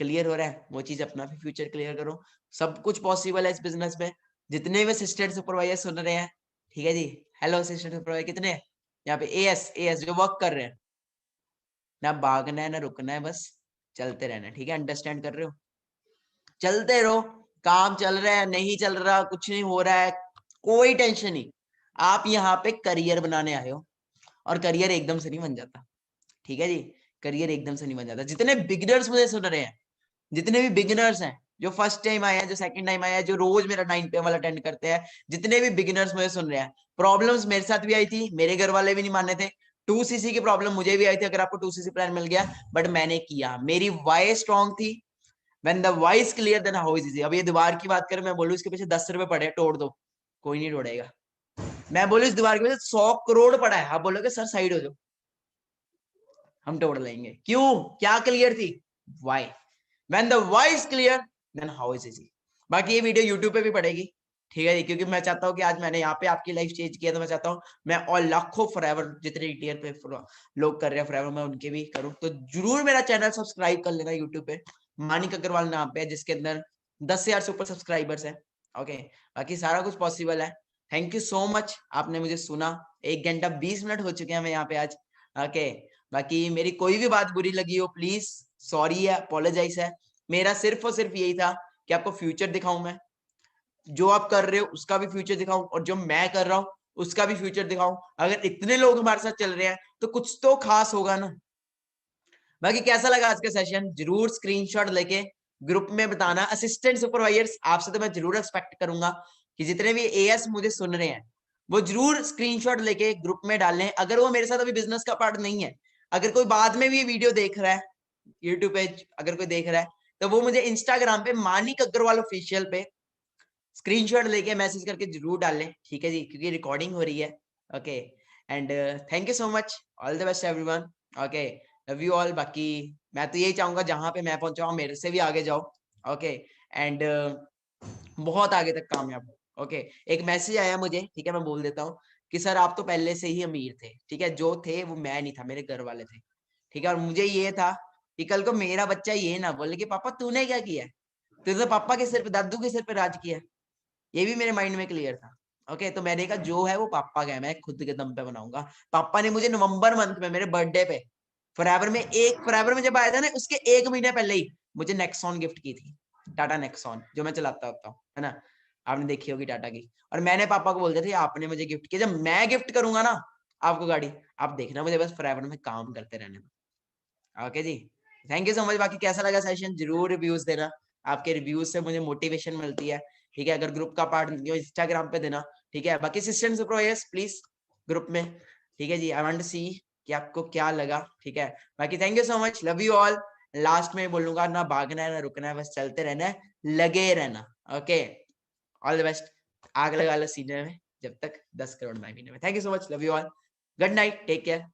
क्लियर हो रहा है? वो चीज अपना भी फ्यूचर क्लियर करो, सब कुछ पॉसिबल है इस बिजनेस में। जितने भी असिस्टेंट सुपरवाइजर सुन रहे हैं, ठीक है जी, हेलो असिस्टेंट सुपरवाइजर कितने हैं यहाँ पे? एएस जो वर्क कर रहे हैं, ना भागना है ना रुकना है, बस चलते रहना है, ठीक है? अंडरस्टैंड कर रहे हो? चलते रहो, काम चल रहा है नहीं चल रहा, कुछ नहीं हो रहा है, कोई टेंशन नहीं। आप यहाँ पे करियर बनाने आए हो, और करियर एकदम से नहीं बन जाता, ठीक है जी, करियर एकदम से नहीं बन जाता। जितने बिगिनर्स मुझे सुन रहे हैं, जितने भी बिगिनर्स हैं, जो फर्स्ट टाइम आए हैं, जो सेकंड टाइम आए हैं, जो रोज मेरा 9 PM वाला अटेंड करते हैं, जितने भी बिगिनर्स मुझे सुन रहे हैं, प्रॉब्लम्स मेरे साथ भी आई थी, मेरे घर वाले भी नहीं मानने थे, 2cc की प्रॉब्लम मुझे भी आई थी। अगर आपको 2cc प्लान मिल गया, बट मैंने किया, मेरी वाई स्ट्रॉन्ग थी। When the why is clear, then how is easy। अब ये दीवार की बात करें, मैं बोलूं इसके पीछे 10 रुपए पड़े, तोड़ दो, कोई नहीं तोड़ेगा। मैं बोलूं इस दीवार के पीछे 100 करोड़ पड़ा है, आप बोलोगे सर साइड हो जाओ, हम तोड़ लेंगे। क्यों? क्या क्लियर थी? Y. When the why is clear, then how is easy। बाकी ये वीडियो YouTube पे भी पड़ेगी, ठीक है, क्योंकि मैं चाहता हूँ कि आज मैंने यहाँ पे आपकी लाइफ चेंज किया, तो मैं चाहता हूँ मैं और लाखों फॉरएवर जितने टीयर पे लोग कर रहे हैं फॉरएवर, मैं उनके भी करूँ। तो जरूर मेरा चैनल सब्सक्राइब कर लेना YouTube पे, मानिक अग्रवाल नाम पे है, जिसके अंदर 10,000 से ऊपर सब्सक्राइबर्स है। ओके, बाकी सारा कुछ पॉसिबल है। थैंक यू सो मच, आपने मुझे सुना। 1 घंटा 20 मिनट हो चुके हैं मैं यहाँ पे आज। ओके, बाकी मेरी कोई भी बात बुरी लगी हो, प्लीज सॉरी है, अपोलोजाइज है। मेरा सिर्फ और सिर्फ यही था कि आपको फ्यूचर दिखाऊं, मैं जो आप कर रहे हो उसका भी फ्यूचर दिखाऊं, और जो मैं कर रहा हूं उसका भी फ्यूचर दिखाऊं। अगर इतने लोग हमारे साथ चल रहे हैं तो कुछ तो खास होगा ना। बाकी कैसा लगा आज का सेशन, जरूर स्क्रीनशॉट लेके ग्रुप में बताना। असिस्टेंट सुपरवाइजर्स, आपसे तो मैं जरूर एक्सपेक्ट करूंगा कि जितने भी एएस मुझे सुन रहे हैं, वो जरूर स्क्रीनशॉट लेके ग्रुप में डालें। अगर वो मेरे साथ अभी बिजनेस का पार्ट नहीं है, अगर कोई बाद में भी ये वीडियो देख रहा है यूट्यूब पे, अगर कोई देख रहा है तो वो मुझे इंस्टाग्राम पे मानिक अग्रवाल ऑफिशियल पे स्क्रीनशॉट लेके मैसेज करके जरूर डालें, ठीक है जी, क्योंकि रिकॉर्डिंग हो रही है। Okay and thank you so much, all the best everyone. Okay love you all. बाकी मैं तो यही चाहूंगा जहां पे मैं पहुंचा हूं मेरे से भी आगे जाओ। ओके एंड बहुत आगे तक कामयाब हो। ओके एक मैसेज आया मुझे, ठीक है, मैं बोल देता हूँ कि सर आप तो पहले से ही अमीर थे, ठीक है, जो थे वो मैं नहीं था, मेरे घर वाले थे, ठीक है, और मुझे ये था कि कल को मेरा बच्चा ये ना बोले कि पापा तूने क्या किया, तूने तो पापा के सिर पे, दादू के सिर पे राज किया। ये भी मेरे माइंड में क्लियर था। ओके तो मैंने कहा जो है वो पापा का है, मैं खुद के दम पे बनाऊंगा। पापा ने मुझे नवंबर मंथ में मेरे बर्थडे पे फॉरएवर में जब आया था ना, उसके 1 महीने पहले ही मुझे नेक्सॉन गिफ्ट की थी, टाटा नेक्सॉन, जो मैं चलाता होता हूँ, है ना, आपने देखी होगी टाटा की। और मैंने पापा को बोल दिया था आपने मुझे गिफ्ट किया, जब मैं गिफ्ट करूंगा ना आपको गाड़ी, आप देखना मुझे बस फॉरएवर में काम करते रहने दो। ओके जी, थैंक यू सो मच। बाकी कैसा लगा सेशन जरूर रिव्यूज देना, आपके रिव्यूज से मुझे मोटिवेशन मिलती है, ठीक है। अगर ग्रुप का पार्ट इंस्टाग्राम पे देना, ठीक है। बाकी systems pro yes please group में, ठीक है जी। आई वांट टू सी कि आपको क्या लगा, ठीक है। बाकी thank you so much, love you all. Last में बोलूंगा ना भागना है ना रुकना है, बस चलते रहना है, लगे रहना। Okay all the best. आग लगा लो सीने में जब तक 10 करोड़ महीने में। Thank you so much, love you all, good night, take care.